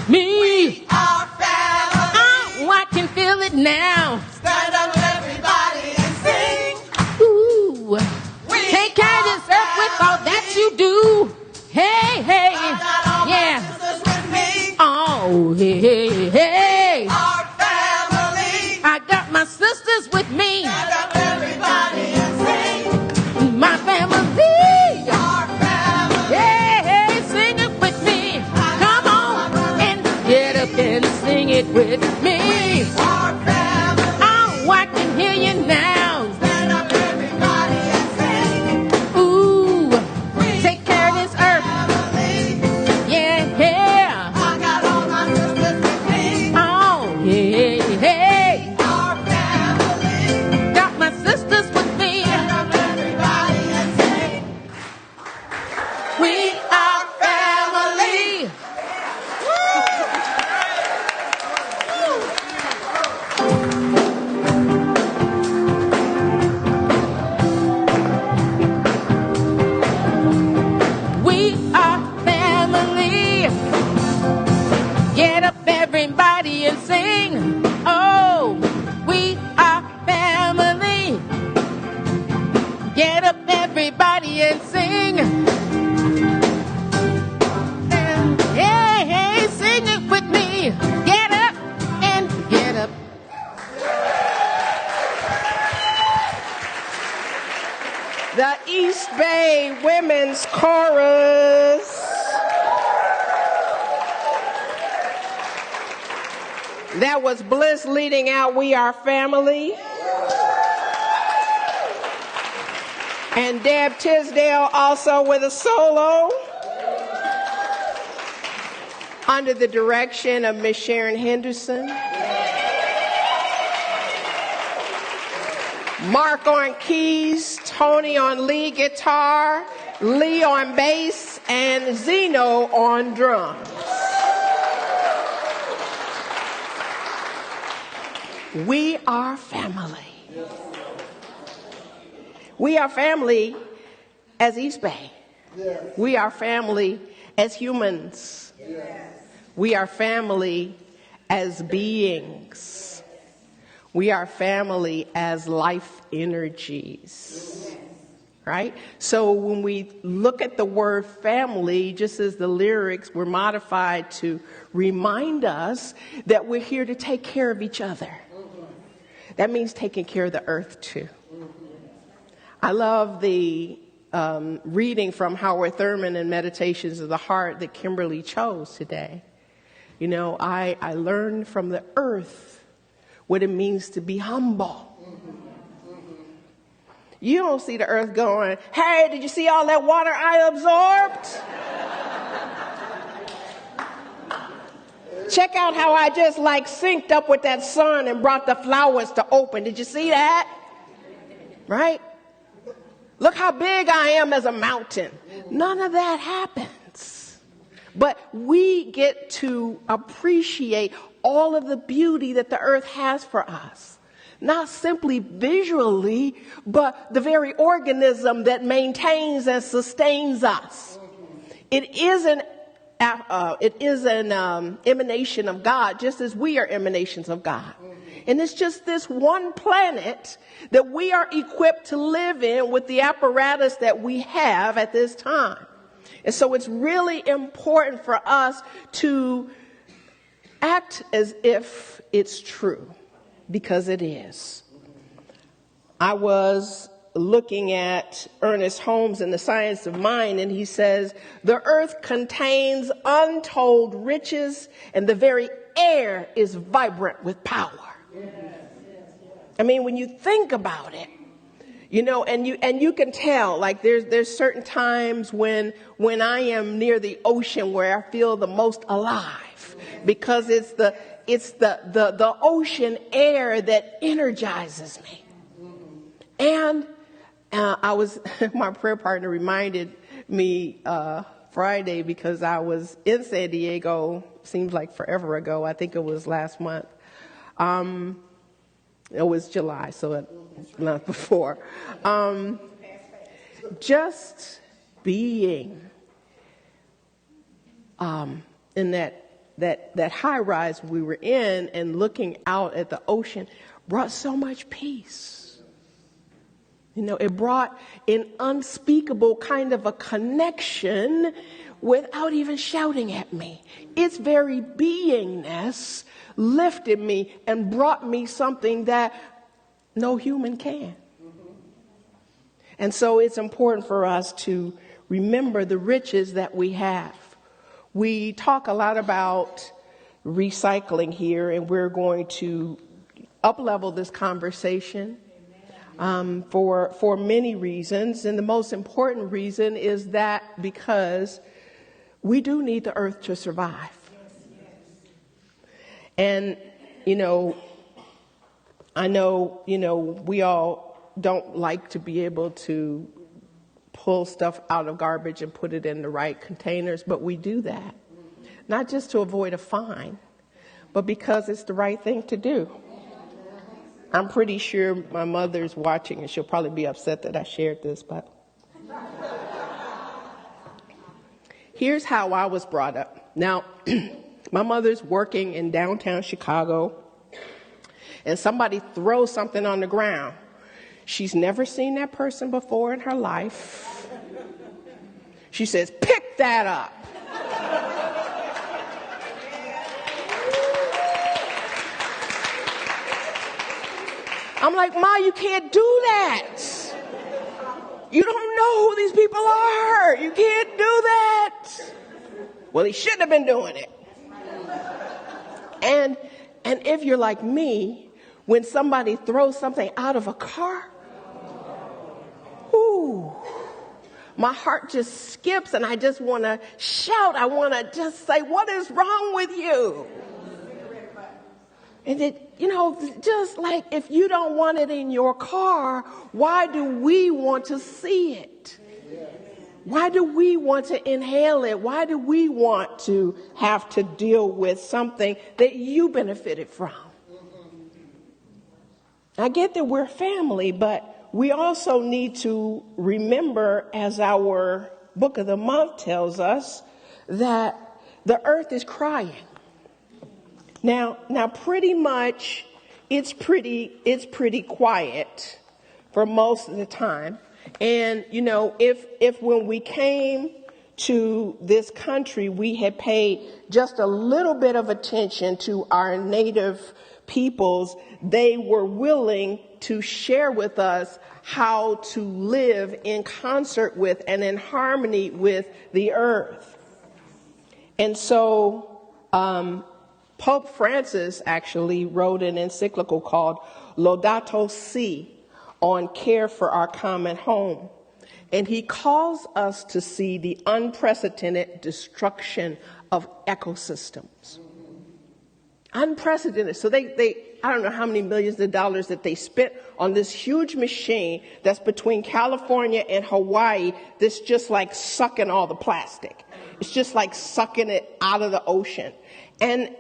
S10: me.
S3: Our family.
S10: Oh, I can feel it now.
S3: Stand up, everybody, and sing.
S10: Ooh. Take care of this earth with all that you do. Hey, hey.
S3: I got all
S10: Yeah.
S3: my sisters with me.
S10: Oh, hey, hey, hey.
S3: Our family.
S10: I got my sisters with me.
S3: Stand up, everybody, and sing.
S10: My family.
S3: Our family.
S10: Hey, hey, sing it with me. Come on and get up and sing it with me.
S3: Our family.
S10: Oh, I can hear you now.
S3: Stand up, everybody, and sing.
S10: Ooh, take care of this earth.
S3: Family.
S10: Yeah, yeah.
S3: I got all my sisters with me.
S10: Oh, hey, hey.
S3: Our family.
S10: Got my sisters with me.
S3: Stand up, everybody, and sing.
S10: We are family. We are family. Get up, everybody, and sing. Oh, we are family. Get up, everybody, and sing. Hey, hey, sing it with me. Get up and get up.
S2: The East Bay Women's Chorus. That was Bliss leading out We Are Family. And Deb Tisdale also with a solo under the direction of Miss Sharon Henderson. Mark on keys, Tony on lead guitar, Lee on bass, and Zeno on drums. We are family. We are family as East Bay. We are family as humans. We are family as beings. We are family as life energies, right? So when we look at the word family, just as the lyrics were modified to remind us that we're here to take care of each other. That means taking care of the earth too. I love the reading from Howard Thurman in Meditations of the Heart that Kimberly chose today. You know, I learned from the earth what it means to be humble. You don't see the earth going, hey, did you see all that water I absorbed? Check out how I just like synced up with that sun and brought the flowers to open. Did you see that? Right? Look how big I am as a mountain. None of that happens. But we get to appreciate all of the beauty that the earth has for us. Not simply visually, but the very organism that maintains and sustains us. It is an emanation of God, just as we are emanations of God. And it's just this one planet that we are equipped to live in with the apparatus that we have at this time. And so it's really important for us to act as if it's true, because it is. I was looking at Ernest Holmes in The Science of Mind, and he says, the earth contains untold riches, and the very air is vibrant with power. I mean, when you think about it, you know, and you can tell, like there's certain times when I am near the ocean where I feel the most alive, because it's the ocean air that energizes me. And my prayer partner reminded me Friday, because I was in San Diego, seems like forever ago. I think it was last month. It was July, so a month before. Just being in that that high rise we were in and looking out at the ocean brought so much peace. You know, it brought an unspeakable kind of a connection without even shouting at me. Its very beingness lifted me and brought me something that no human can. And so it's important for us to remember the riches that we have. We talk a lot about recycling here, and we're going to up-level this conversation for many reasons. And the most important reason is that because we do need the earth to survive. And, you know, I know, you know, we all don't like to be able to pull stuff out of garbage and put it in the right containers, but we do that. Not just to avoid a fine, but because it's the right thing to do. I'm pretty sure my mother's watching, and she'll probably be upset that I shared this, but here's how I was brought up. Now, my mother's working in downtown Chicago, and somebody throws something on the ground. She's never seen that person before in her life. She says, "Pick that up." I'm like, "Ma, you can't do that. You don't know who these people are. You can't do that." Well, he shouldn't have been doing it. And if you're like me, when somebody throws something out of a car, ooh, my heart just skips and I just want to shout. I want to just say, "What is wrong with you?" And it, you know, just like if you don't want it in your car, why do we want to see it? Why do we want to inhale it? Why do we want to have to deal with something that you benefited from? I get that we're family, but we also need to remember, as our book of the month tells us, that the earth is crying. Now, pretty much, it's pretty quiet for most of the time. And, you know, if when we came to this country, we had paid just a little bit of attention to our native peoples, they were willing to share with us how to live in concert with and in harmony with the earth. And so, Pope Francis actually wrote an encyclical called Laudato Si on care for our common home. And he calls us to see the unprecedented destruction of ecosystems. Unprecedented. So they I don't know how many millions of dollars that they spent on this huge machine that's between California and Hawaii that's just like sucking all the plastic. It's just like sucking it out of the ocean. And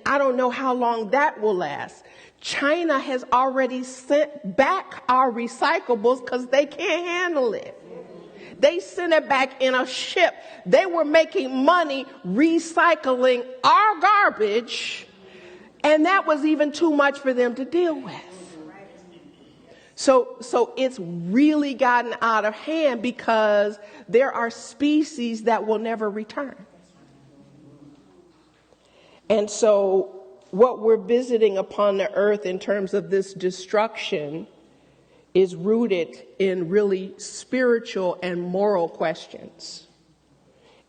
S2: I don't know how long that will last. China has already sent back our recyclables because they can't handle it. They sent it back in a ship. They were making money recycling our garbage, and that was even too much for them to deal with. So it's really gotten out of hand because there are species that will never return. And so what we're visiting upon the earth in terms of this destruction is rooted in really spiritual and moral questions.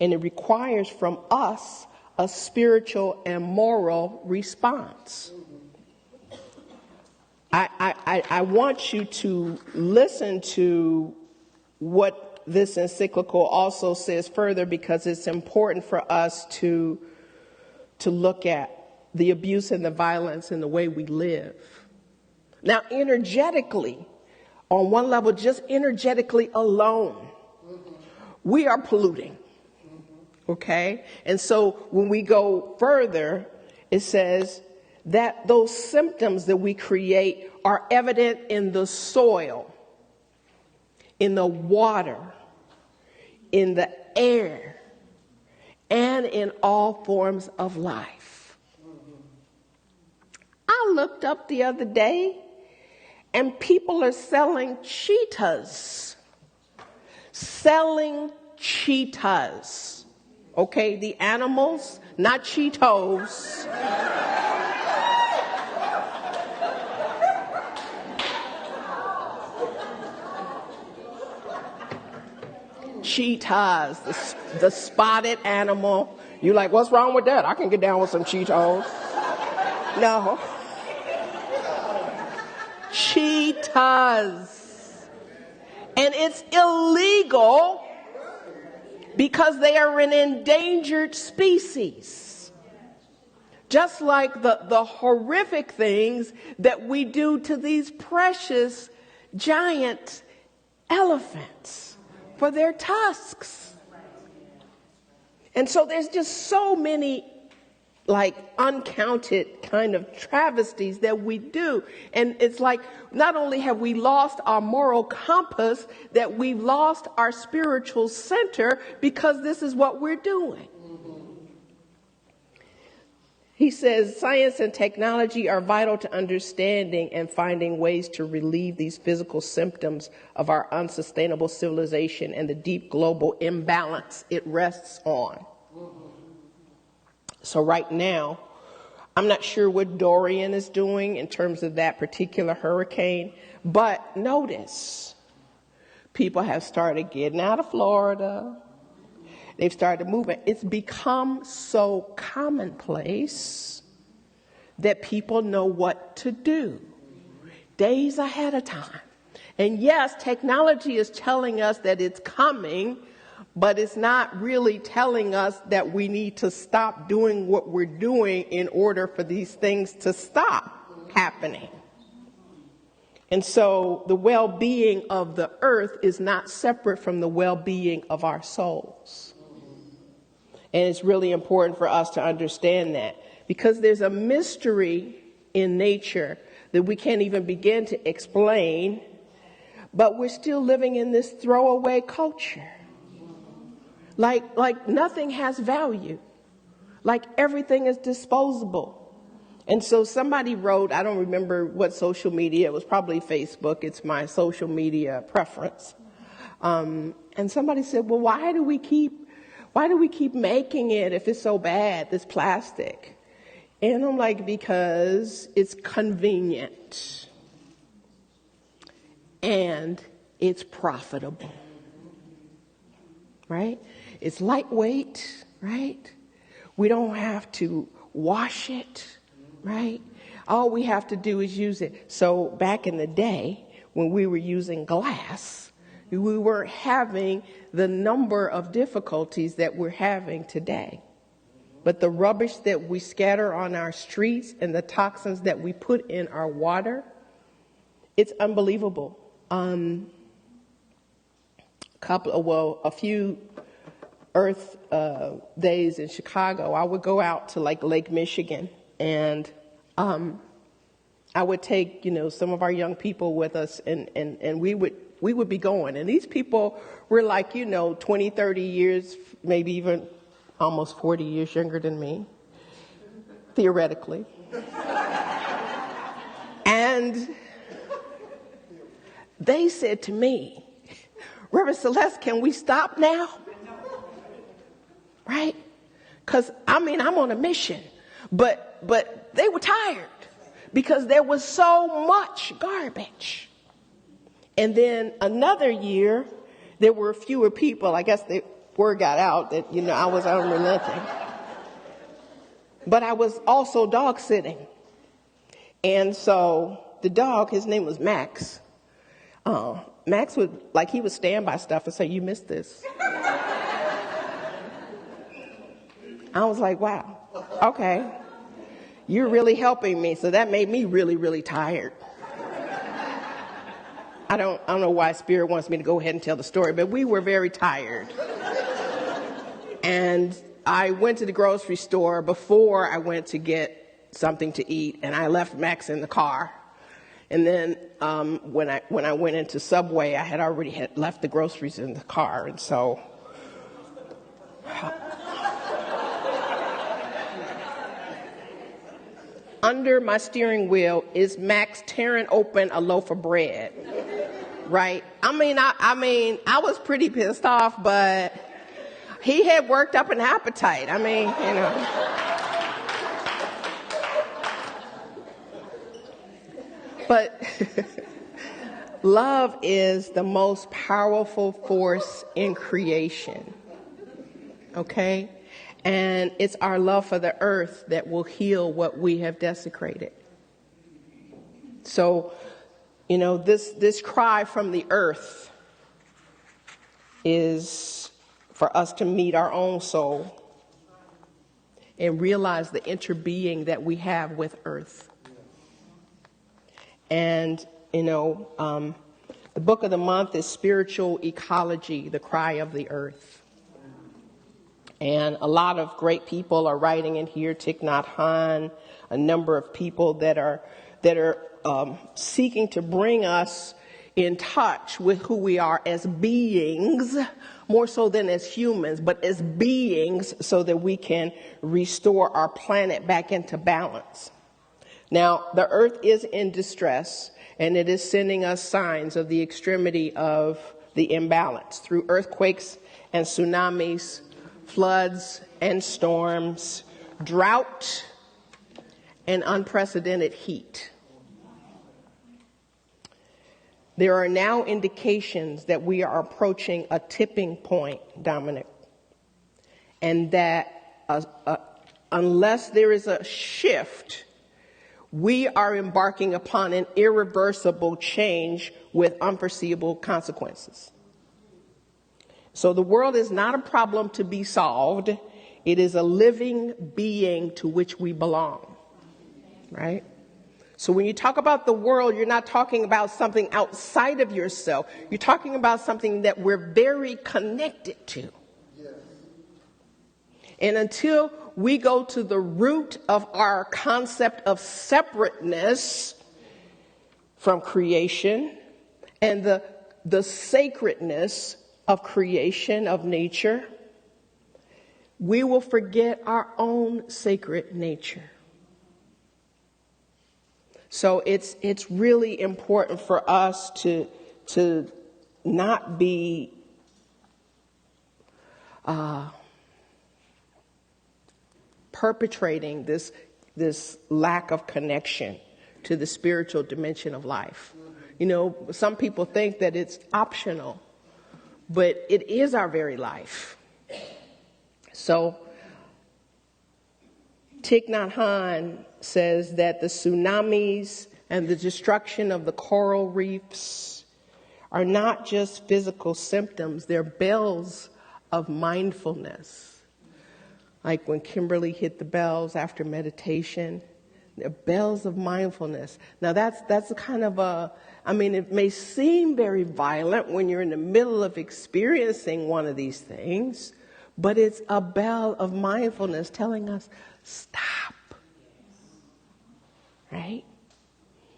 S2: And it requires from us a spiritual and moral response. I want you to listen to what this encyclical also says further, because it's important for us to look at the abuse and the violence and the way we live. Now, energetically, on one level, just energetically alone, we are polluting. Okay? And so when we go further, it says that those symptoms that we create are evident in the soil, in the water, in the air, and in all forms of life. I looked up the other day, and people are selling cheetahs. Selling cheetahs. Okay, the animals, not Cheetos. Cheetahs, the spotted animal. You're like, what's wrong with that? I can get down with some Cheetos. No. Cheetahs. And it's illegal because they are an endangered species. Just like the horrific things that we do to these precious giant elephants for their tusks. And so there's just so many like uncounted kind of travesties that we do. And it's like not only have we lost our moral compass, that we've lost our spiritual center because this is what we're doing. He says science and technology are vital to understanding and finding ways to relieve these physical symptoms of our unsustainable civilization and the deep global imbalance it rests on. So right now, I'm not sure what Dorian is doing in terms of that particular hurricane, but notice people have started getting out of Florida. They've started moving. It's become so commonplace that people know what to do days ahead of time. And yes, technology is telling us that it's coming, but it's not really telling us that we need to stop doing what we're doing in order for these things to stop happening. And so the well-being of the earth is not separate from the well-being of our souls. And it's really important for us to understand that, because there's a mystery in nature that we can't even begin to explain, but we're still living in this throwaway culture. Like nothing has value. Like everything is disposable. And so somebody wrote, I don't remember what social media, it was probably Facebook, it's my social media preference. And somebody said, well, why do we keep making it if it's so bad, this plastic? And I'm like, because it's convenient and it's profitable, right? It's lightweight, right? We don't have to wash it, right? All we have to do is use it. So back in the day, when we were using glass, we weren't having the number of difficulties that we're having today. But the rubbish that we scatter on our streets and the toxins that we put in our water, it's unbelievable. A few Earth days in Chicago, I would go out to like Lake Michigan, and I would take, some of our young people with us, and we would be going. And these people were like, 20, 30 years, maybe even almost 40 years younger than me, theoretically. And they said to me, Reverend Celeste, can we stop now? Right? Because, I'm on a mission. But they were tired because there was so much garbage. And then another year, there were fewer people. I guess the word got out that, I was unrelenting. But I was also dog sitting. And so the dog, his name was Max. Max he would stand by stuff and say, you missed this. I was like, wow, okay. You're really helping me. So that made me really, really tired. I don't know why Spirit wants me to go ahead and tell the story, but we were very tired. And I went to the grocery store before I went to get something to eat, and I left Max in the car. And then when I went into Subway, I had already left the groceries in the car, and so under my steering wheel is Max tearing open a loaf of bread, right? I mean, I was pretty pissed off, but he had worked up an appetite. I mean, you know. But love is the most powerful force in creation, okay? And it's our love for the earth that will heal what we have desecrated. So, you know, this cry from the earth is for us to meet our own soul and realize the interbeing that we have with earth. And, you know, the book of the month is Spiritual Ecology, the Cry of the Earth. And a lot of great people are writing in here, Thich Nhat Hanh, a number of people that are seeking to bring us in touch with who we are as beings, more so than as humans, but as beings, so that we can restore our planet back into balance. Now, the earth is in distress, and it is sending us signs of the extremity of the imbalance through earthquakes and tsunamis, floods and storms, drought and unprecedented heat. There are now indications that we are approaching a tipping point, Dominic, and that unless there is a shift, we are embarking upon an irreversible change with unforeseeable consequences. So the world is not a problem to be solved. It is a living being to which we belong, right? So when you talk about the world, you're not talking about something outside of yourself. You're talking about something that we're very connected to. And until we go to the root of our concept of separateness from creation and the sacredness of creation, of nature, we will forget our own sacred nature. So it's really important for us to not be perpetrating this lack of connection to the spiritual dimension of life. You know, some people think that it's optional, but it is our very life. So Thich Nhat Hanh says that the tsunamis and the destruction of the coral reefs are not just physical symptoms, they're bells of mindfulness. Like when Kimberly hit the bells after meditation, they're bells of mindfulness. Now that's a kind of it may seem very violent when you're in the middle of experiencing one of these things, but it's a bell of mindfulness telling us, stop, right?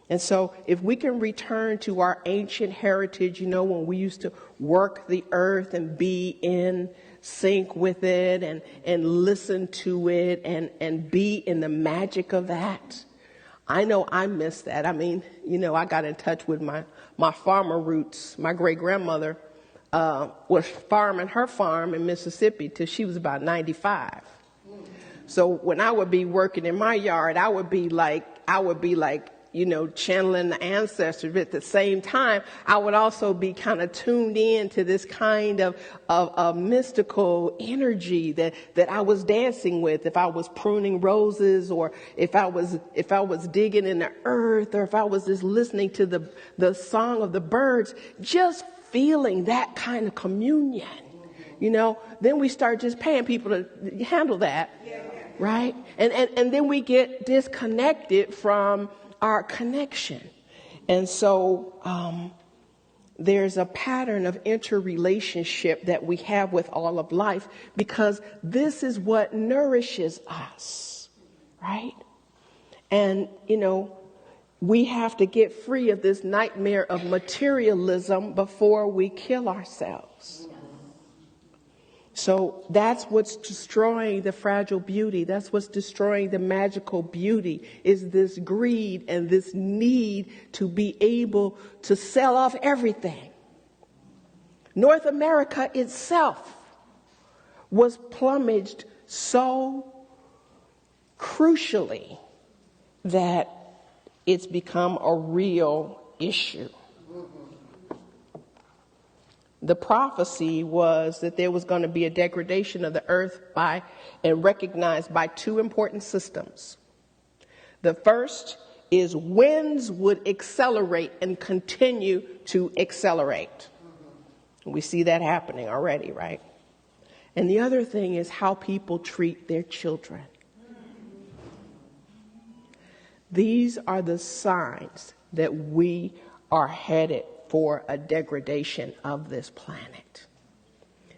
S2: And so if we can return to our ancient heritage, you know, when we used to work the earth and be in sync with it and listen to it and be in the magic of that. I know I miss that. I mean, you know, I got in touch with my farmer roots. My great-grandmother was farming her farm in Mississippi till she was about 95. So when I would be working in my yard, I would be like, you know, channeling the ancestors. But at the same time, I would also be kind of tuned in to this kind of mystical energy that I was dancing with. If I was pruning roses, or if I was digging in the earth, or if I was just listening to the song of the birds, just feeling that kind of communion, you know, then we start just paying people to handle that, right? And then we get disconnected from our connection. And so there's a pattern of interrelationship that we have with all of life, because this is what nourishes us, right? And, you know, we have to get free of this nightmare of materialism before we kill ourselves. So that's what's destroying the fragile beauty. That's what's destroying the magical beauty, is this greed and this need to be able to sell off everything. North America itself was plumaged so crucially that it's become a real issue. The prophecy was that there was going to be a degradation of the earth and recognized by two important systems. The first is winds would accelerate and continue to accelerate. We see that happening already, right? And the other thing is how people treat their children. These are the signs that we are headed for a degradation of this planet.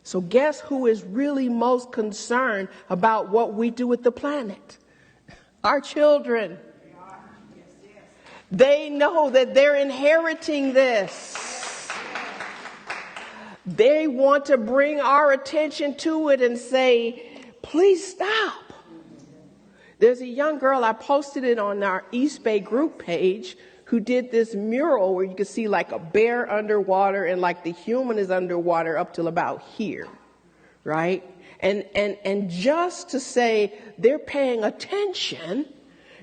S2: So guess who is really most concerned about what we do with the planet? Our children. They know that they're inheriting this. They want to bring our attention to it and say, please stop. There's a young girl, I posted it on our East Bay group page, who did this mural where you can see like a bear underwater and like the human is underwater up till about here, right? And just to say they're paying attention,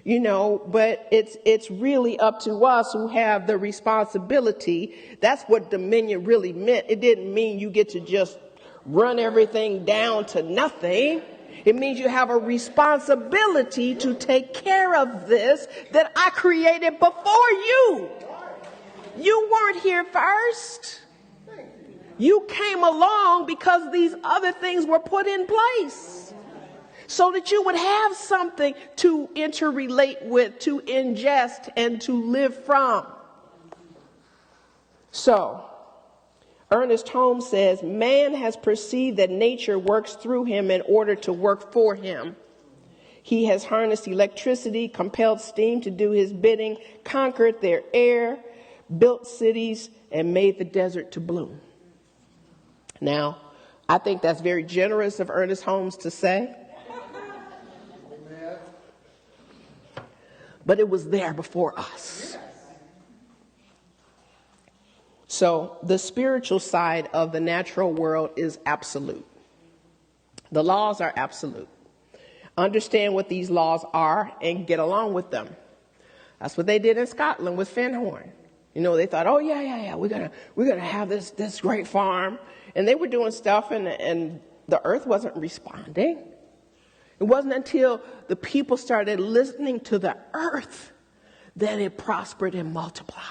S2: you know, but it's really up to us who have the responsibility. That's what dominion really meant. It didn't mean you get to just run everything down to nothing. It means you have a responsibility to take care of this that I created before you. You weren't here first. You came along because these other things were put in place so that you would have something to interrelate with, to ingest, and to live from. So, Ernest Holmes says, man has perceived that nature works through him in order to work for him. He has harnessed electricity, compelled steam to do his bidding, conquered their air, built cities, and made the desert to bloom. Now, I think that's very generous of Ernest Holmes to say. But it was there before us. So the spiritual side of the natural world is absolute. The laws are absolute. Understand what these laws are and get along with them. That's what they did in Scotland with Fenhorn. You know, they thought, oh yeah, we're gonna have this great farm, and they were doing stuff, and the earth wasn't responding. It wasn't until the people started listening to the earth that it prospered and multiplied.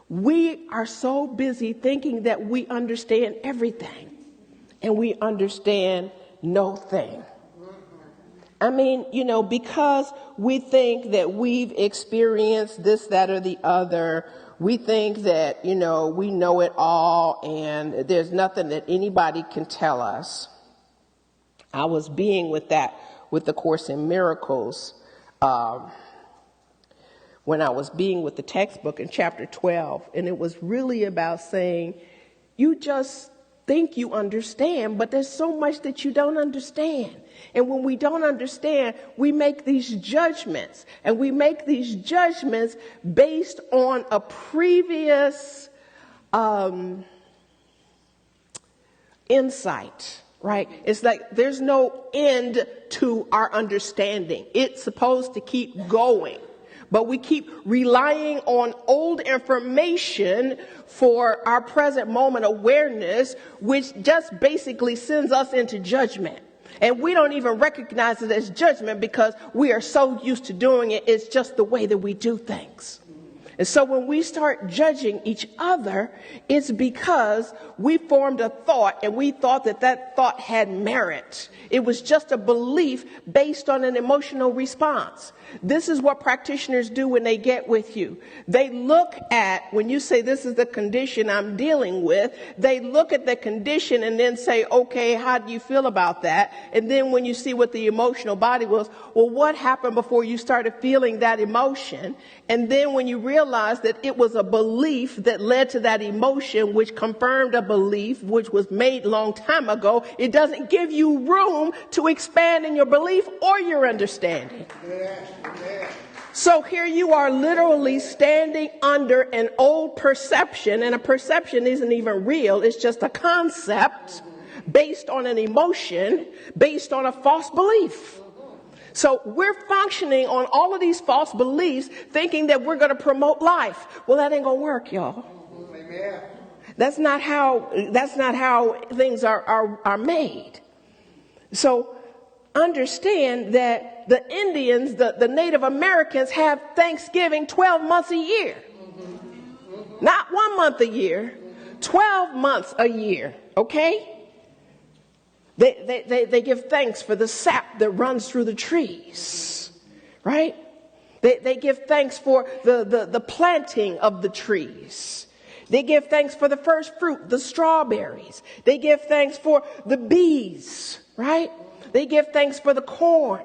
S2: We are so busy thinking that we understand everything, and we understand no thing. I mean, you know, because we think that we've experienced this, that, or the other, we think that, you know, we know it all, and there's nothing that anybody can tell us. I was being with the Course in Miracles, when I was being with the textbook in chapter 12, and it was really about saying, you just think you understand, but there's so much that you don't understand. And when we don't understand, we make these judgments, and we make these judgments based on a previous insight, right? It's like there's no end to our understanding. It's supposed to keep going. But we keep relying on old information for our present moment awareness, which just basically sends us into judgment. And we don't even recognize it as judgment because we are so used to doing it. It's just the way that we do things. And so when we start judging each other, it's because we formed a thought and we thought that that thought had merit. It was just a belief based on an emotional response. This is what practitioners do when they get with you. They look at, when you say this is the condition I'm dealing with, they look at the condition and then say, okay, how do you feel about that? And then when you see what the emotional body was, well, what happened before you started feeling that emotion? And then when you realize realize that it was a belief that led to that emotion, which confirmed a belief which was made long time ago, it doesn't give you room to expand in your belief or your understanding. So here you are literally standing under an old perception, and a perception isn't even real. It's just a concept based on an emotion, based on a false belief. So we're functioning on all of these false beliefs, thinking that we're going to promote life. Well, that ain't going to work, y'all. Amen. That's not how things are made. So understand that the Indians, the Native Americans, have Thanksgiving 12 months a year. Not 1 month a year, 12 months a year, okay? They give thanks for the sap that runs through the trees, right? They give thanks for the planting of the trees. They give thanks for the first fruit, the strawberries. They give thanks for the bees, right? They give thanks for the corn.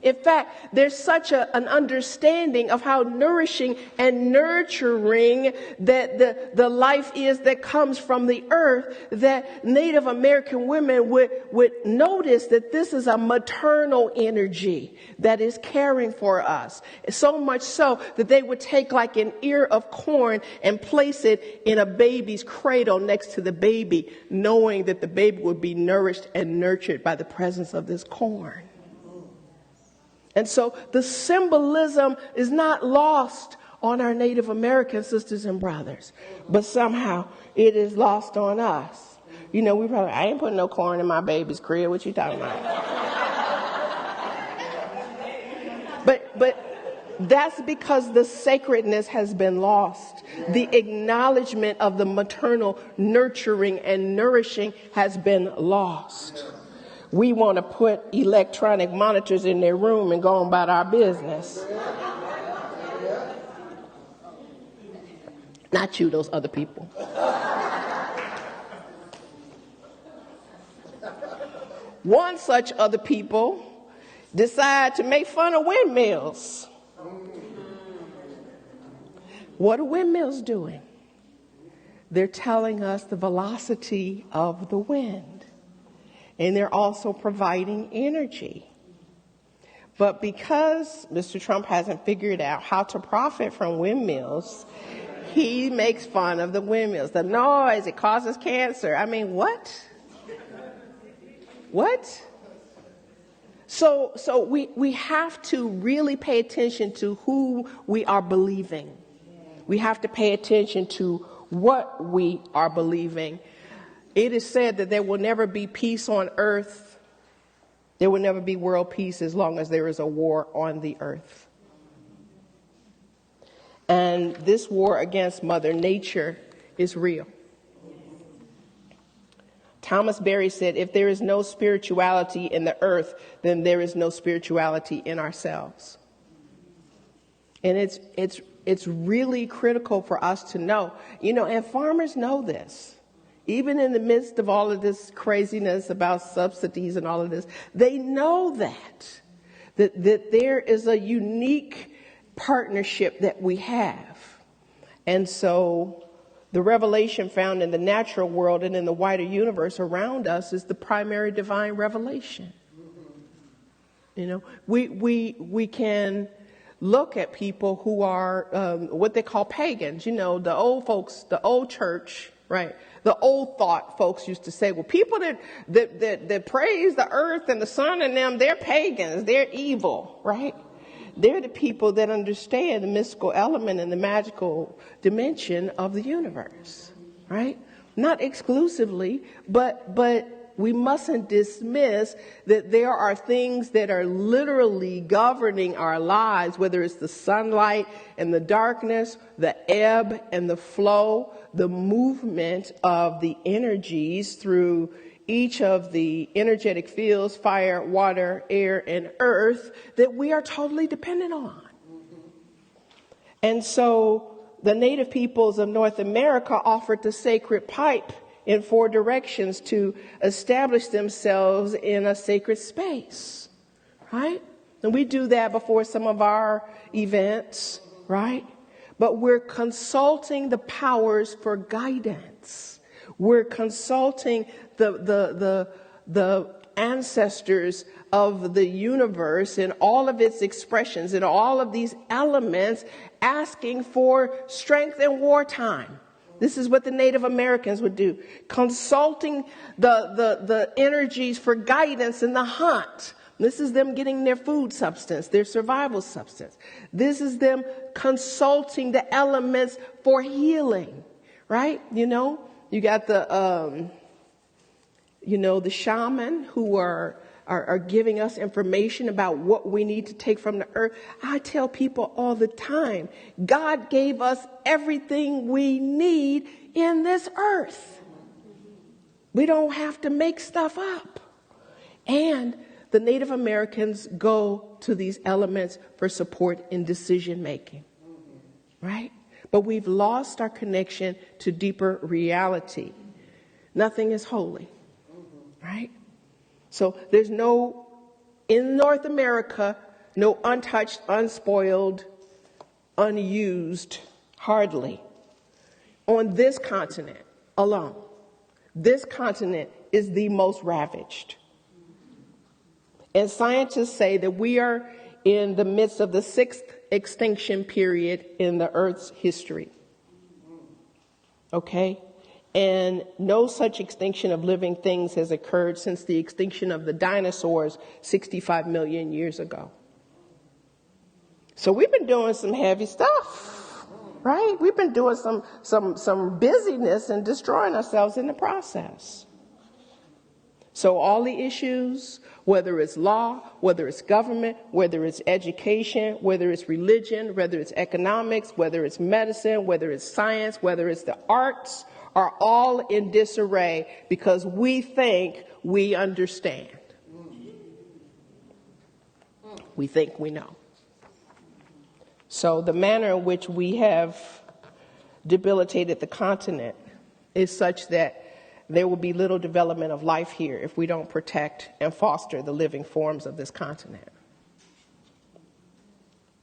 S2: In fact, there's such an understanding of how nourishing and nurturing that the life is that comes from the earth, that Native American women would notice that this is a maternal energy that is caring for us. So much so that they would take like an ear of corn and place it in a baby's cradle next to the baby, knowing that the baby would be nourished and nurtured by the presence of this corn. And so the symbolism is not lost on our Native American sisters and brothers, but somehow it is lost on us. You know, we probably, I ain't putting no corn in my baby's crib. What you talking about? But that's because the sacredness has been lost. The acknowledgement of the maternal nurturing and nourishing has been lost. We want to put electronic monitors in their room and go on about our business. Not you, those other people. One such other people decide to make fun of windmills. What are windmills doing? They're telling us the velocity of the wind. And they're also providing energy. But because Mr. Trump hasn't figured out how to profit from windmills, he makes fun of the windmills. The noise, it causes cancer. I mean, what? What? So we have to really pay attention to who we are believing. We have to pay attention to what we are believing. It is said that there will never be peace on earth. There will never be world peace as long as there is a war on the earth. And this war against Mother Nature is real. Thomas Berry said, if there is no spirituality in the earth, then there is no spirituality in ourselves. And it's really critical for us to know, and farmers know this. Even in the midst of all of this craziness about subsidies and all of this, they know that there is a unique partnership that we have. And so the revelation found in the natural world and in the wider universe around us is the primary divine revelation. We can look at people who are what they call pagans, the old folks, the old church, right? The old thought folks used to say, well, people that praise the earth and the sun and them, they're pagans, they're evil, right? They're the people that understand the mystical element and the magical dimension of the universe, right? Not exclusively, but we mustn't dismiss that there are things that are literally governing our lives, whether it's the sunlight and the darkness, the ebb and the flow, the movement of the energies through each of the energetic fields, fire, water, air, and earth, that we are totally dependent on. And so the native peoples of North America offered the sacred pipe in 4 directions to establish themselves in a sacred space, right? And we do that before some of our events, right? but we're consulting the powers for guidance. We're consulting the ancestors of the universe in all of its expressions, in all of these elements, asking for strength in wartime. This is what the Native Americans would do, consulting the energies for guidance in the hunt. This is them getting their food substance, their survival substance. This is them consulting the elements for healing, right? You know, you got the shaman who are giving us information about what we need to take from the earth. I tell people all the time, God gave us everything we need in this earth. We don't have to make stuff up. And the Native Americans go to these elements for support in decision making, right? But we've lost our connection to deeper reality. Nothing is holy, right? So there's no, in North America, no untouched, unspoiled, unused, hardly. On this continent alone, this continent is the most ravaged. And scientists say that we are in the midst of the 6th extinction period in the Earth's history. Okay? And no such extinction of living things has occurred since the extinction of the dinosaurs 65 million years ago. So we've been doing some heavy stuff, right? We've been doing some busyness and destroying ourselves in the process. So all the issues, whether it's law, whether it's government, whether it's education, whether it's religion, whether it's economics, whether it's medicine, whether it's science, whether it's the arts, are all in disarray because we think we understand. We think we know. So the manner in which we have debilitated the continent is such that there will be little development of life here if we don't protect and foster the living forms of this continent.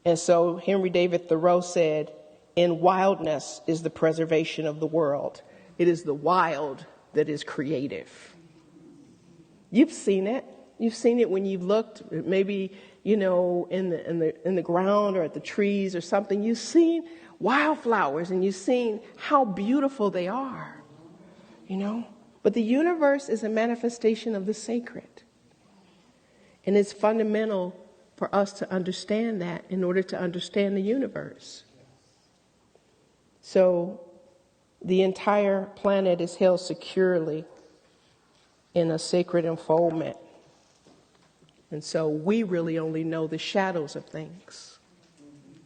S2: And so Henry David Thoreau said, "In wildness is the preservation of the world. It is the wild that is creative." You've seen it. You've seen it when you've looked, maybe, in the ground or at the trees or something. You've seen wildflowers and you've seen how beautiful they are, But the universe is a manifestation of the sacred. And it's fundamental for us to understand that in order to understand the universe. So the entire planet is held securely in a sacred enfoldment. And so we really only know the shadows of things.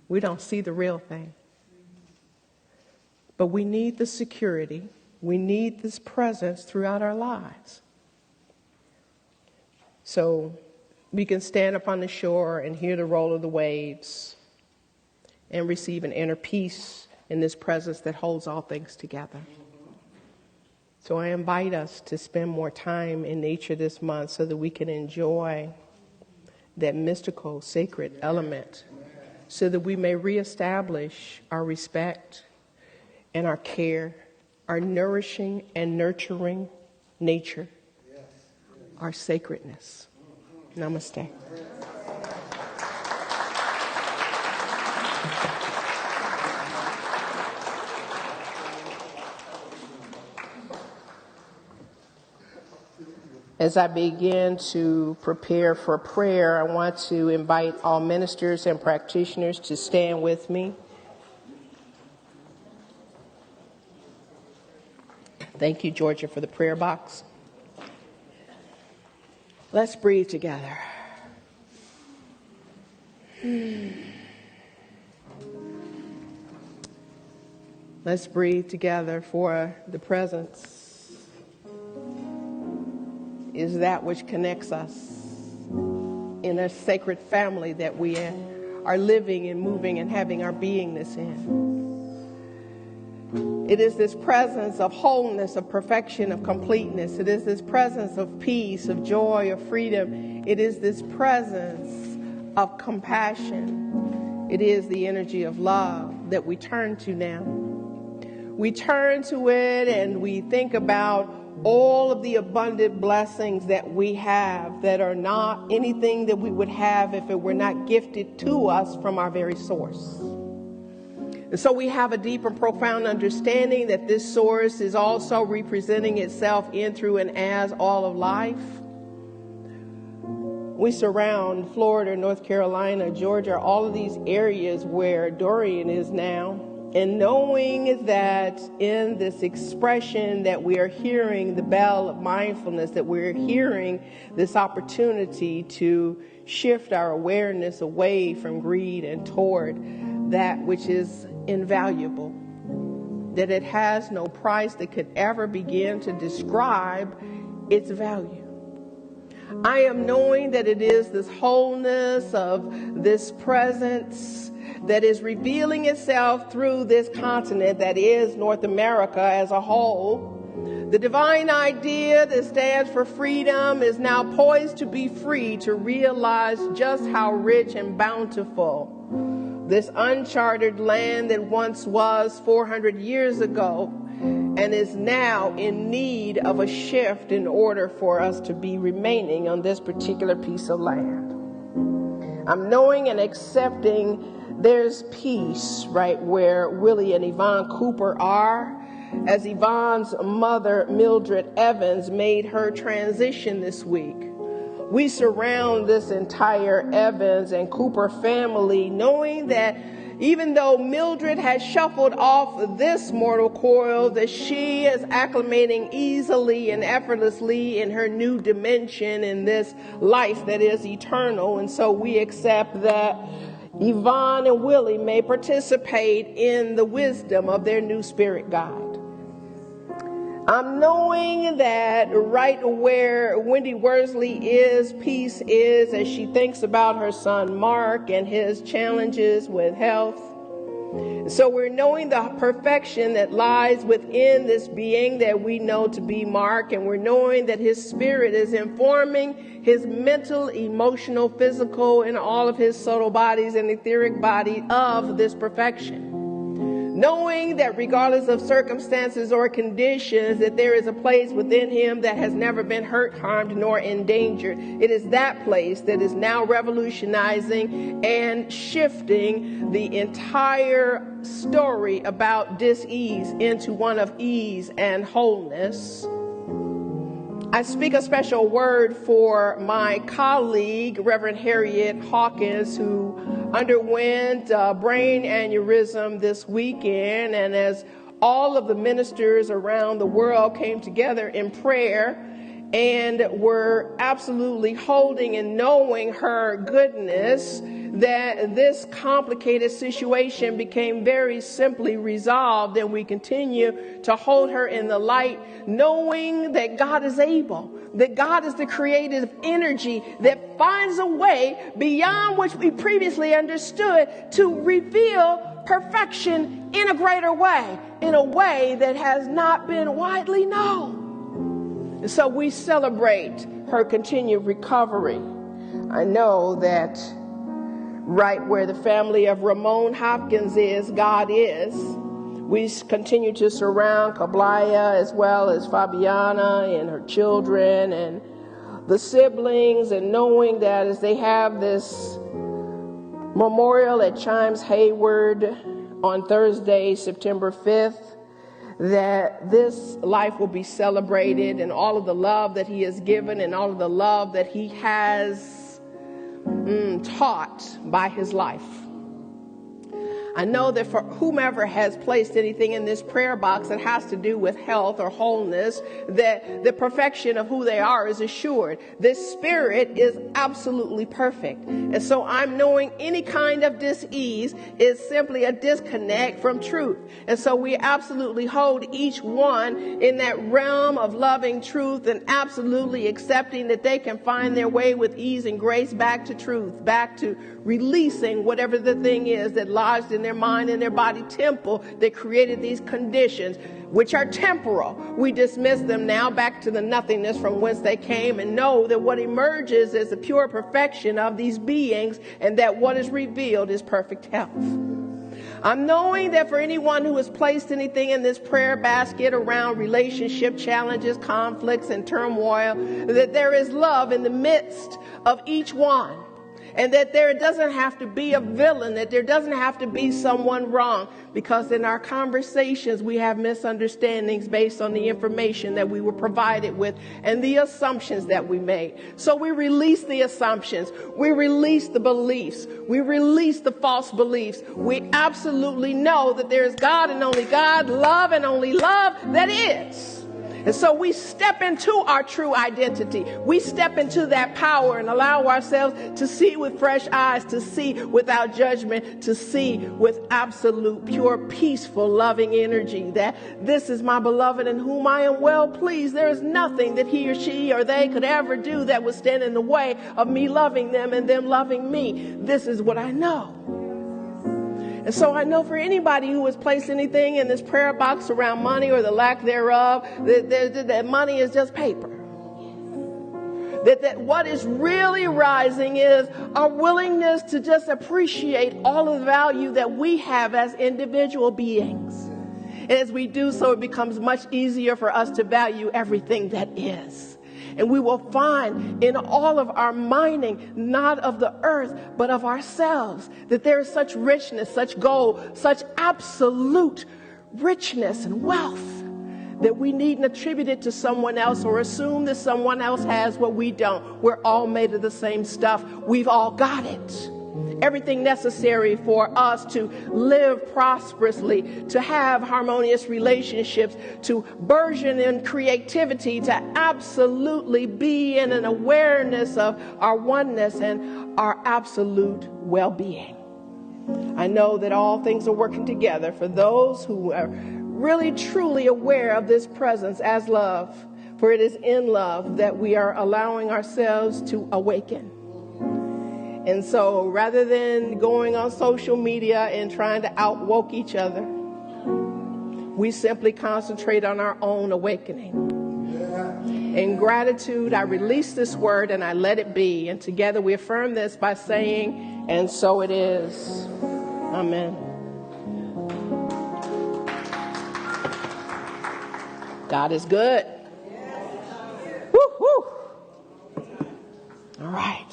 S2: We don't see the real thing. But we need the security. We need this presence throughout our lives. So we can stand up on the shore and hear the roll of the waves and receive an inner peace in this presence that holds all things together. So I invite us to spend more time in nature this month so that we can enjoy that mystical, sacred element, so that we may reestablish our respect and our care, our nourishing and nurturing nature, our sacredness. Namaste. As I begin to prepare for prayer, I want to invite all ministers and practitioners to stand with me. Thank you, Georgia, for the prayer box. Let's breathe together. Let's breathe together, for the presence is that which connects us in a sacred family that we are living and moving and having our beingness in. It is this presence of wholeness, of perfection, of completeness. It is this presence of peace, of joy, of freedom. It is this presence of compassion It is the energy of love that we turn to now. We turn to it and we think about all of the abundant blessings that we have that are not anything that we would have if it were not gifted to us from our very source. And so we have a deep and profound understanding that this source is also representing itself in, through, and as all of life. We surround Florida, North Carolina, Georgia, all of these areas where Dorian is now. And knowing that in this expression that we are hearing the bell of mindfulness, that we're hearing this opportunity to shift our awareness away from greed and toward that which is invaluable, that it has no price that could ever begin to describe its value. I am knowing that it is this wholeness of this presence that is revealing itself through this continent that is North America as a whole. The divine idea that stands for freedom is now poised to be free to realize just how rich and bountiful this uncharted land that once was 400 years ago and is now in need of a shift in order for us to be remaining on this particular piece of land. I'm knowing and accepting there's peace right where Willie and Yvonne Cooper are, as Yvonne's mother, Mildred Evans, made her transition this week. We surround this entire Evans and Cooper family, knowing that even though Mildred has shuffled off this mortal coil, that she is acclimating easily and effortlessly in her new dimension in this life that is eternal. And so we accept that Yvonne and Willie may participate in the wisdom of their new spirit guide. I'm knowing that right where Wendy Worsley is, peace is, as she thinks about her son Mark and his challenges with health. So we're knowing the perfection that lies within this being that we know to be Mark, and we're knowing that his spirit is informing his mental, emotional, physical, and all of his subtle bodies and etheric body of this perfection. Knowing that regardless of circumstances or conditions, that there is a place within him that has never been hurt, harmed, nor endangered. It is that place that is now revolutionizing and shifting the entire story about dis-ease into one of ease and wholeness. I speak a special word for my colleague, Reverend Harriet Hawkins, who underwent brain aneurysm this weekend, and as all of the ministers around the world came together in prayer and were absolutely holding and knowing her goodness, that this complicated situation became very simply resolved, and we continue to hold her in the light, knowing that God is able, that God is the creative energy that finds a way beyond which we previously understood to reveal perfection in a greater way, in a way that has not been widely known. And so we celebrate her continued recovery. I know that right where the family of Ramon Hopkins is, God is. We continue to surround Kablaya as well as Fabiana and her children and the siblings, and knowing that as they have this memorial at Chimes Hayward on Thursday, September 5th, that this life will be celebrated, and all of the love that he has given and all of the love that he has taught by his life. I know that for whomever has placed anything in this prayer box that has to do with health or wholeness, that the perfection of who they are is assured. This spirit is absolutely perfect. And so I'm knowing any kind of dis-ease is simply a disconnect from truth. And so we absolutely hold each one in that realm of loving truth and absolutely accepting that they can find their way with ease and grace back to truth, back to releasing whatever the thing is that lodged in their their mind and their body temple that created these conditions, which are temporal. We dismiss them now back to the nothingness from whence they came, and know that what emerges is the pure perfection of these beings, and that what is revealed is perfect health. I'm knowing that for anyone who has placed anything in this prayer basket around relationship challenges, conflicts, and turmoil, that there is love in the midst of each one. And that there doesn't have to be a villain, that there doesn't have to be someone wrong, because in our conversations we have misunderstandings based on the information that we were provided with and the assumptions that we made. So we release the assumptions, we release the beliefs, we release the false beliefs. We absolutely know that there is God and only God, love and only love that is. And so we step into our true identity. We step into that power and allow ourselves to see with fresh eyes, to see without judgment, to see with absolute, pure, peaceful, loving energy, that this is my beloved in whom I am well pleased. There is nothing that he or she or they could ever do that would stand in the way of me loving them and them loving me. This is what I know. And so I know for anybody who has placed anything in this prayer box around money or the lack thereof, that money is just paper. That what is really rising is our willingness to just appreciate all of the value that we have as individual beings. And as we do so, it becomes much easier for us to value everything that is. And we will find in all of our mining, not of the earth, but of ourselves, that there is such richness, such gold, such absolute richness and wealth that we needn't attribute it to someone else or assume that someone else has what we don't. We're all made of the same stuff. We've all got it. Everything necessary for us to live prosperously, to have harmonious relationships, to burgeon in creativity, to absolutely be in an awareness of our oneness and our absolute well-being. I know that all things are working together for those who are really truly aware of this presence as love, for it is in love that we are allowing ourselves to awaken. And so rather than going on social media and trying to outwoke each other, we simply concentrate on our own awakening. In gratitude, I release this word and I let it be. And together we affirm this by saying, and so it is. Amen. God is good. Woo, woo. All right.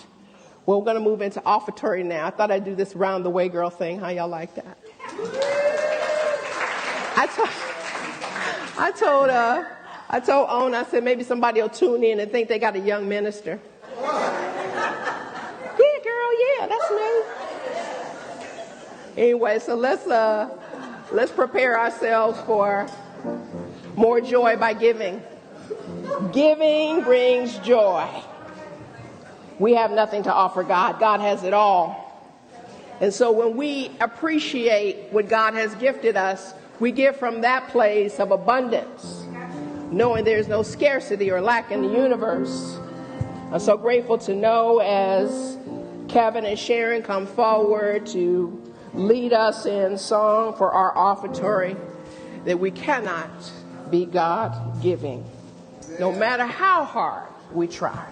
S2: Well, we're going to move into offertory now. I thought I'd do this round the way girl thing. How y'all like that? I told Owen, I said, maybe somebody will tune in and think they got a young minister. Yeah, girl, yeah, that's me. Anyway, so let's prepare ourselves for more joy by giving. Giving brings joy. We have nothing to offer God. God has it all. And so when we appreciate what God has gifted us, we give from that place of abundance, knowing there's no scarcity or lack in the universe. I'm so grateful to know as Kevin and Sharon come forward to lead us in song for our offertory that we cannot be God-giving, no matter how hard we try.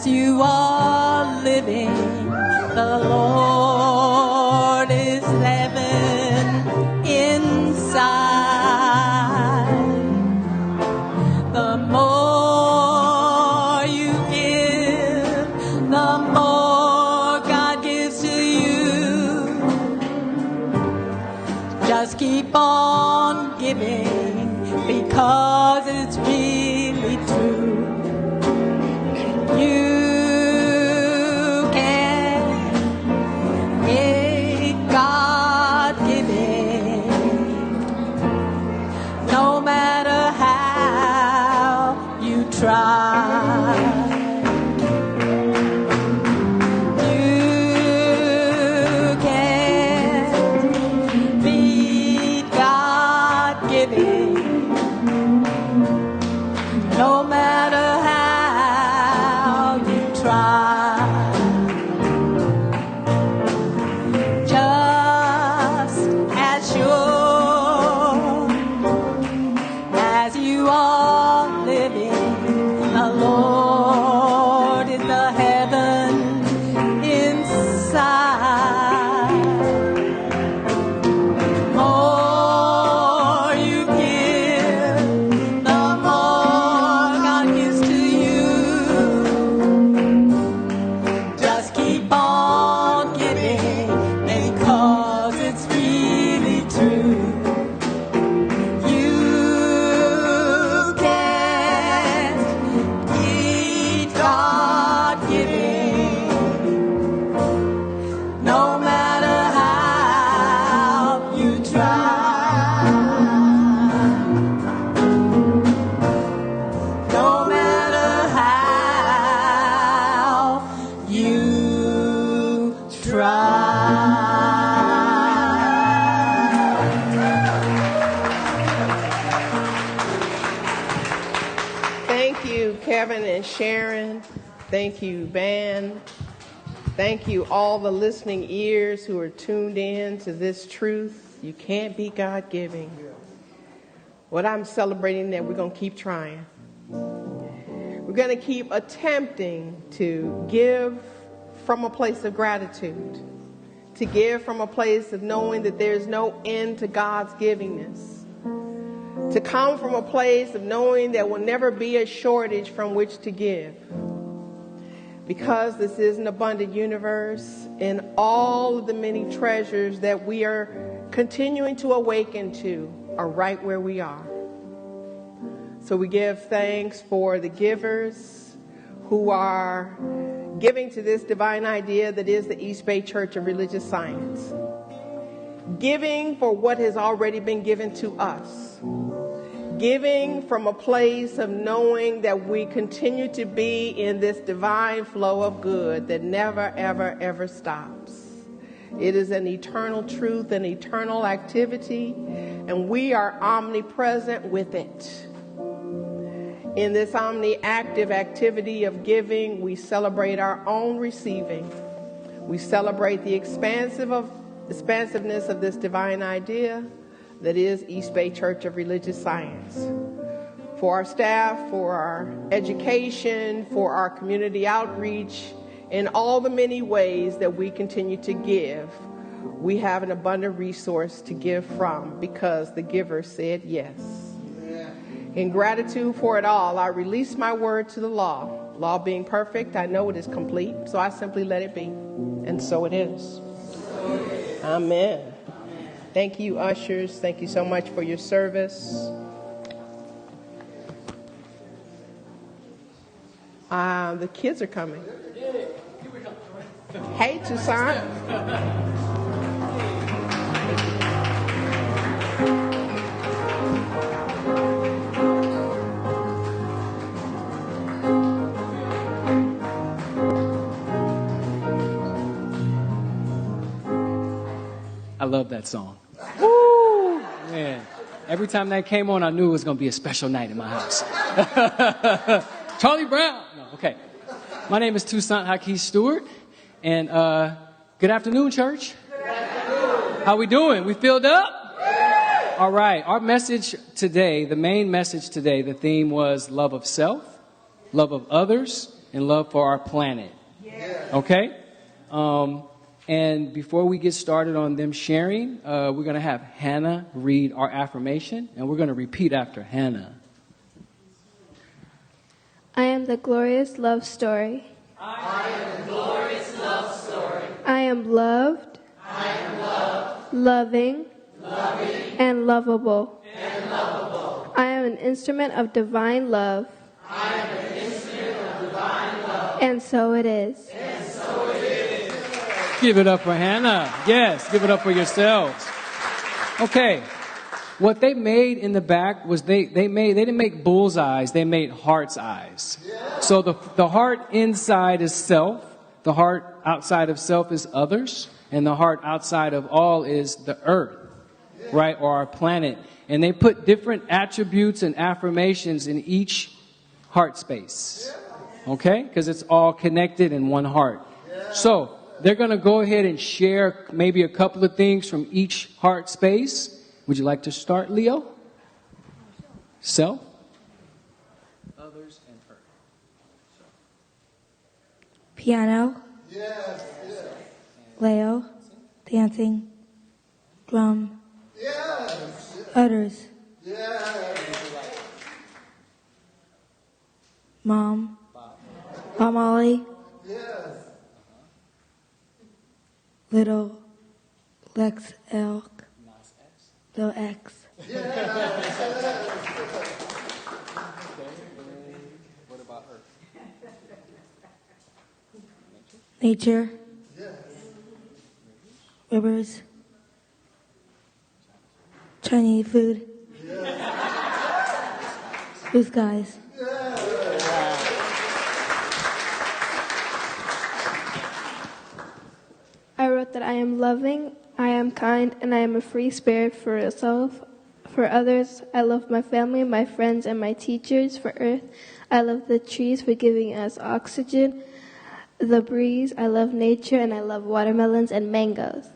S12: You are living, the Lord is living inside. The more you give, the more God gives to you. Just keep on giving because it's really true. You can
S2: Sharon. Thank you, band. Thank you, all the listening ears who are tuned in to this truth. You can't be God-giving. What I'm celebrating that we're going to keep trying. We're going to keep attempting to give from a place of gratitude, to give from a place of knowing that there's no end to God's givingness, to come from a place of knowing there will never be a shortage from which to give. Because this is an abundant universe, and all of the many treasures that we are continuing to awaken to are right where we are. So we give thanks for the givers who are giving to this divine idea that is the East Bay Church of Religious Science. Giving for what has already been given to us. Giving from a place of knowing that we continue to be in this divine flow of good that never, ever, ever stops. It is an eternal truth, an eternal activity, and we are omnipresent with it. In this omni-active activity of giving, we celebrate our own receiving. We celebrate the expansiveness of this divine idea that is East Bay Church of Religious Science. For our staff, for our education, for our community outreach, in all the many ways that we continue to give, we have an abundant resource to give from because the giver said yes. In gratitude for it all, I release my word to the law. Law being perfect, I know it is complete, so I simply let it be. And so it is. Amen. Thank you, ushers. Thank you so much for your service. The kids are coming. Hey, Toussaint.
S13: I love that song. Woo! Man, every time that came on, I knew it was going to be a special night in my house. Charlie Brown. No, okay. My name is Toussaint Hakeem Stewart, and good afternoon, church. Good afternoon. How we doing? We filled up? Yeah. All right. Our message today, the main message today, the theme was love of self, love of others, and love for our planet. Yeah. Okay? And before we get started on them sharing, we're going to have Hannah read our affirmation, and we're going to repeat after Hannah.
S14: I am the glorious love story.
S3: I am the glorious love story.
S14: I am loved.
S3: I am loved.
S14: Loving.
S3: Loving.
S14: And lovable.
S3: And lovable.
S14: I am an instrument of divine love.
S3: I am an instrument of divine love.
S14: And so it is.
S3: And so it is.
S13: Give it up for Hannah. Yes, give it up for yourselves. Okay. What they made in the back was they didn't make bullseyes, they made heart's eyes. Yeah. So the heart inside is self, the heart outside of self is others, and the heart outside of all is the earth, right, or our planet. And they put different attributes and affirmations in each heart space, okay, because it's all connected in one heart. So they're going to go ahead and share maybe a couple of things from each heart space. Would you like to start, Leo? Self, others, and her.
S15: Piano.
S3: Yes.
S15: Leo. Dancing. Drum.
S3: Yes.
S15: Others.
S3: Yes.
S15: Mom. Bob Molly.
S3: Yes.
S15: Little Lex Elk. Little X.
S13: What about Earth?
S15: Nature. Rivers. Chinese food. Blue skies.
S14: I wrote that I am loving, I am kind, and I am a free spirit for yourself. For others, I love my family, my friends, and my teachers. For Earth, I love the trees for giving us oxygen, the breeze. I love nature, and I love watermelons and mangoes.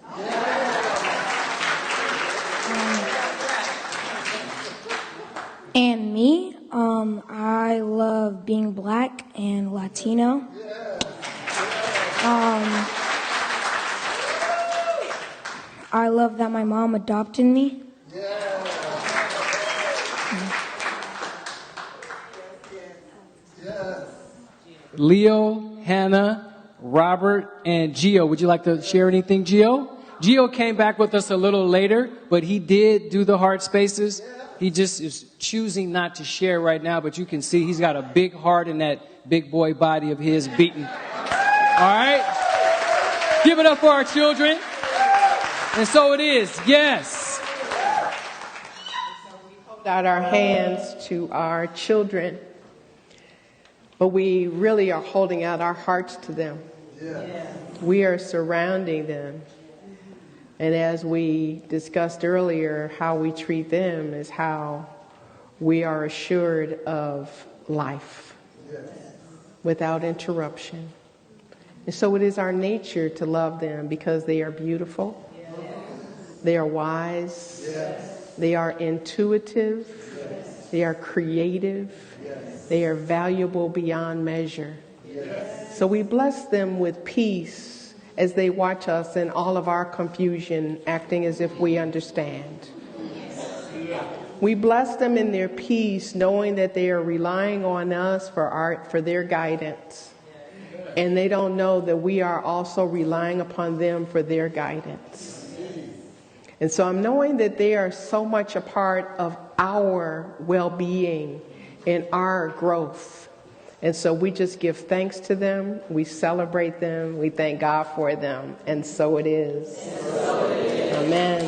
S15: And me, I love being black and Latino. I love that my mom adopted me.
S13: Leo, Hannah, Robert, and Gio. Would you like to share anything, Gio? Gio came back with us a little later, but he did do the heart spaces. He just is choosing not to share right now, but you can see he's got a big heart in that big boy body of his beating. All right? Give it up for our children. And so it is, yes.
S2: We hold out our hands to our children, but we really are holding out our hearts to them. We are surrounding them. And as we discussed earlier, how we treat them is how we are assured of life without interruption. And so it is our nature to love them because they are beautiful, they are wise, they are intuitive, they are creative, they are valuable beyond measure. So we bless them with peace as they watch us in all of our confusion, acting as if we understand. We bless them in their peace, knowing that they are relying on us for their guidance. And they don't know that we are also relying upon them for their guidance. And so I'm knowing that they are so much a part of our well-being and our growth. And so we just give thanks to them, we celebrate them, we thank God for them, and so it is. Amen.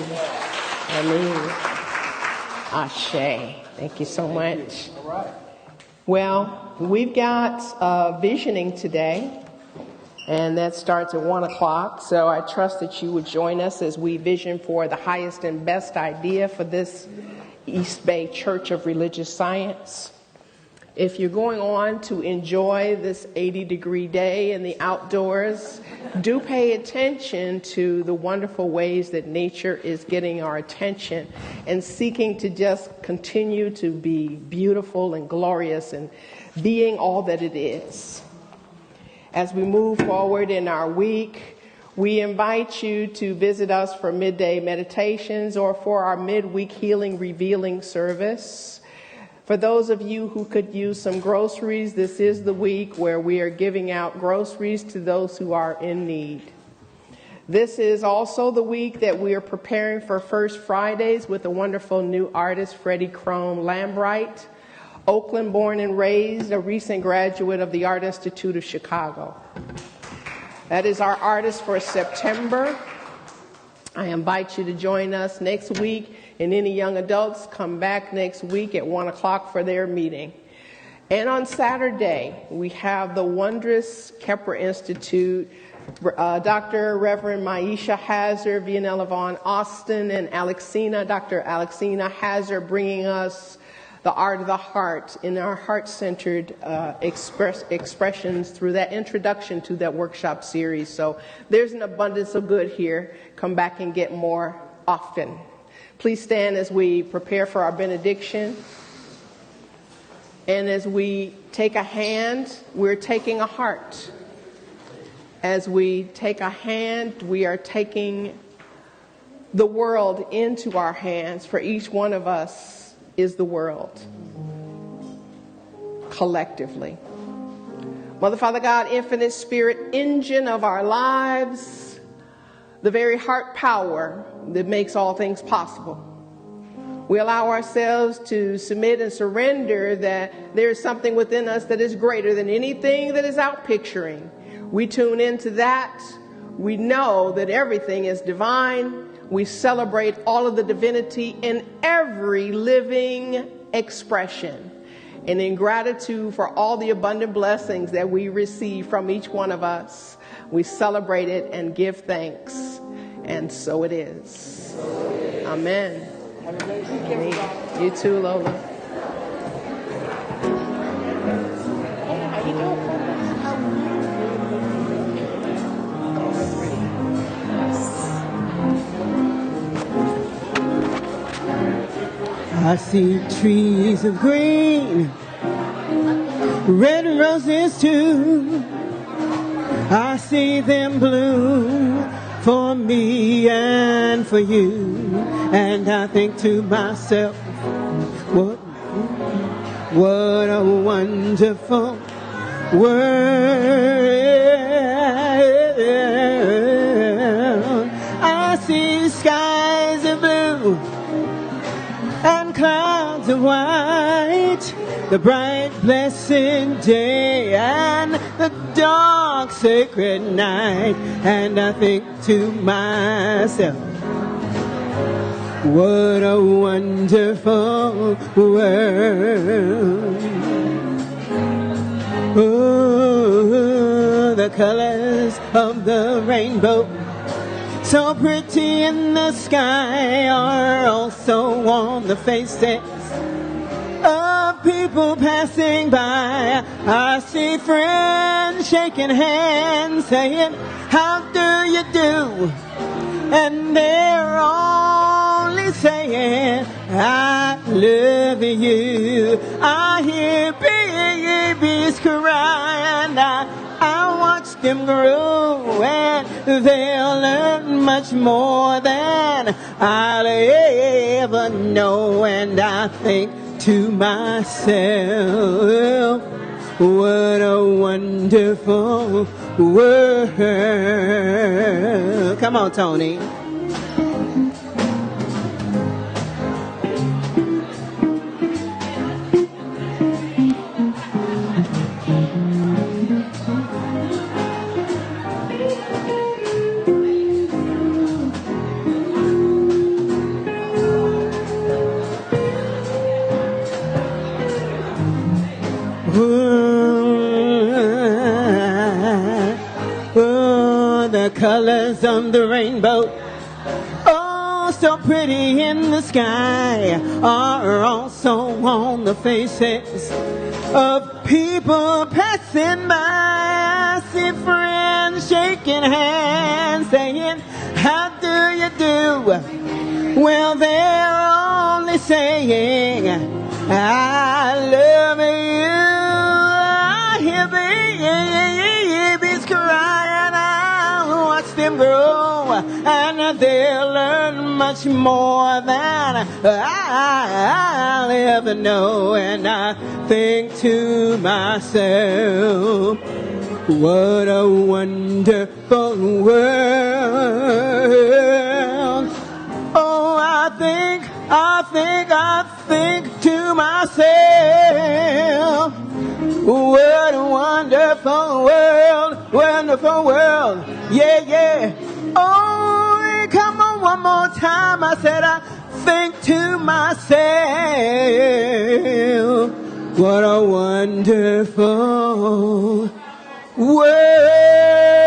S2: Amen. Ashe. Thank you so much. Well, we've got visioning today, and that starts at 1 o'clock. So I trust that you would join us as we vision for the highest and best idea for this East Bay Church of Religious Science. If you're going on to enjoy this 80-degree day in the outdoors, do pay attention to the wonderful ways that nature is getting our attention and seeking to just continue to be beautiful and glorious and being all that it is. As we move forward in our week, we invite you to visit us for midday meditations or for our midweek healing revealing service. For those of you who could use some groceries, this is the week where we are giving out groceries to those who are in need. This is also the week that we are preparing for First Fridays with a wonderful new artist, Freddie Crone Lambright, Oakland born and raised, a recent graduate of the Art Institute of Chicago. That is our artist for September. I invite you to join us next week. And any young adults, come back next week at 1 o'clock for their meeting. And on Saturday, we have the wondrous Kepler Institute, Dr. Reverend Maisha Hazard, Vianella Vaughn Austin, and Dr. Alexina Hazard, bringing us the art of the heart in our heart-centered expressions through that introduction to that workshop series. So there's an abundance of good here. Come back and get more often. Please stand as we prepare for our benediction. And as we take a hand, we're taking a heart. As we take a hand, we are taking the world into our hands. For each one of us is the world, collectively. Mother, Father God, infinite spirit, engine of our lives, the very heart power that makes all things possible. We allow ourselves to submit and surrender that there is something within us that is greater than anything that is out picturing. We tune into that. We know that everything is divine. We celebrate all of the divinity in every living expression. And in gratitude for all the abundant blessings that we receive from each one of us, we celebrate it and give thanks. And so it is. Amen. Have a nice weekend. You too, Lola.
S11: I see trees of green, red roses too. I see them bloom for me and for you. And I think to myself, what a wonderful world. I see skies of blue and clouds of white, the bright blessed day and the dark sacred night. And I think to myself, what a wonderful world. Oh, the colors of the rainbow, so pretty in the sky, are also on the faces of people passing by. I see friends shaking hands, saying, how do you do? And they're only saying, I love you. I hear babies cry, and I watch them grow, and they'll learn much more than I'll ever know. And I think to myself, what a wonderful world. Come on, Tony. The colors of the rainbow, oh, so pretty in the sky, are also on the faces of people passing by. I see friends shaking hands, saying, how do you do? Well, they're only saying, I love you. I hear babies cry, them grow, and they'll learn much more than I'll ever know. And I think to myself, what a wonderful world. Oh, I think to myself, what a wonderful world, wonderful world. Yeah, yeah. Oh, come on one more time. I said, I think to myself, what a wonderful world.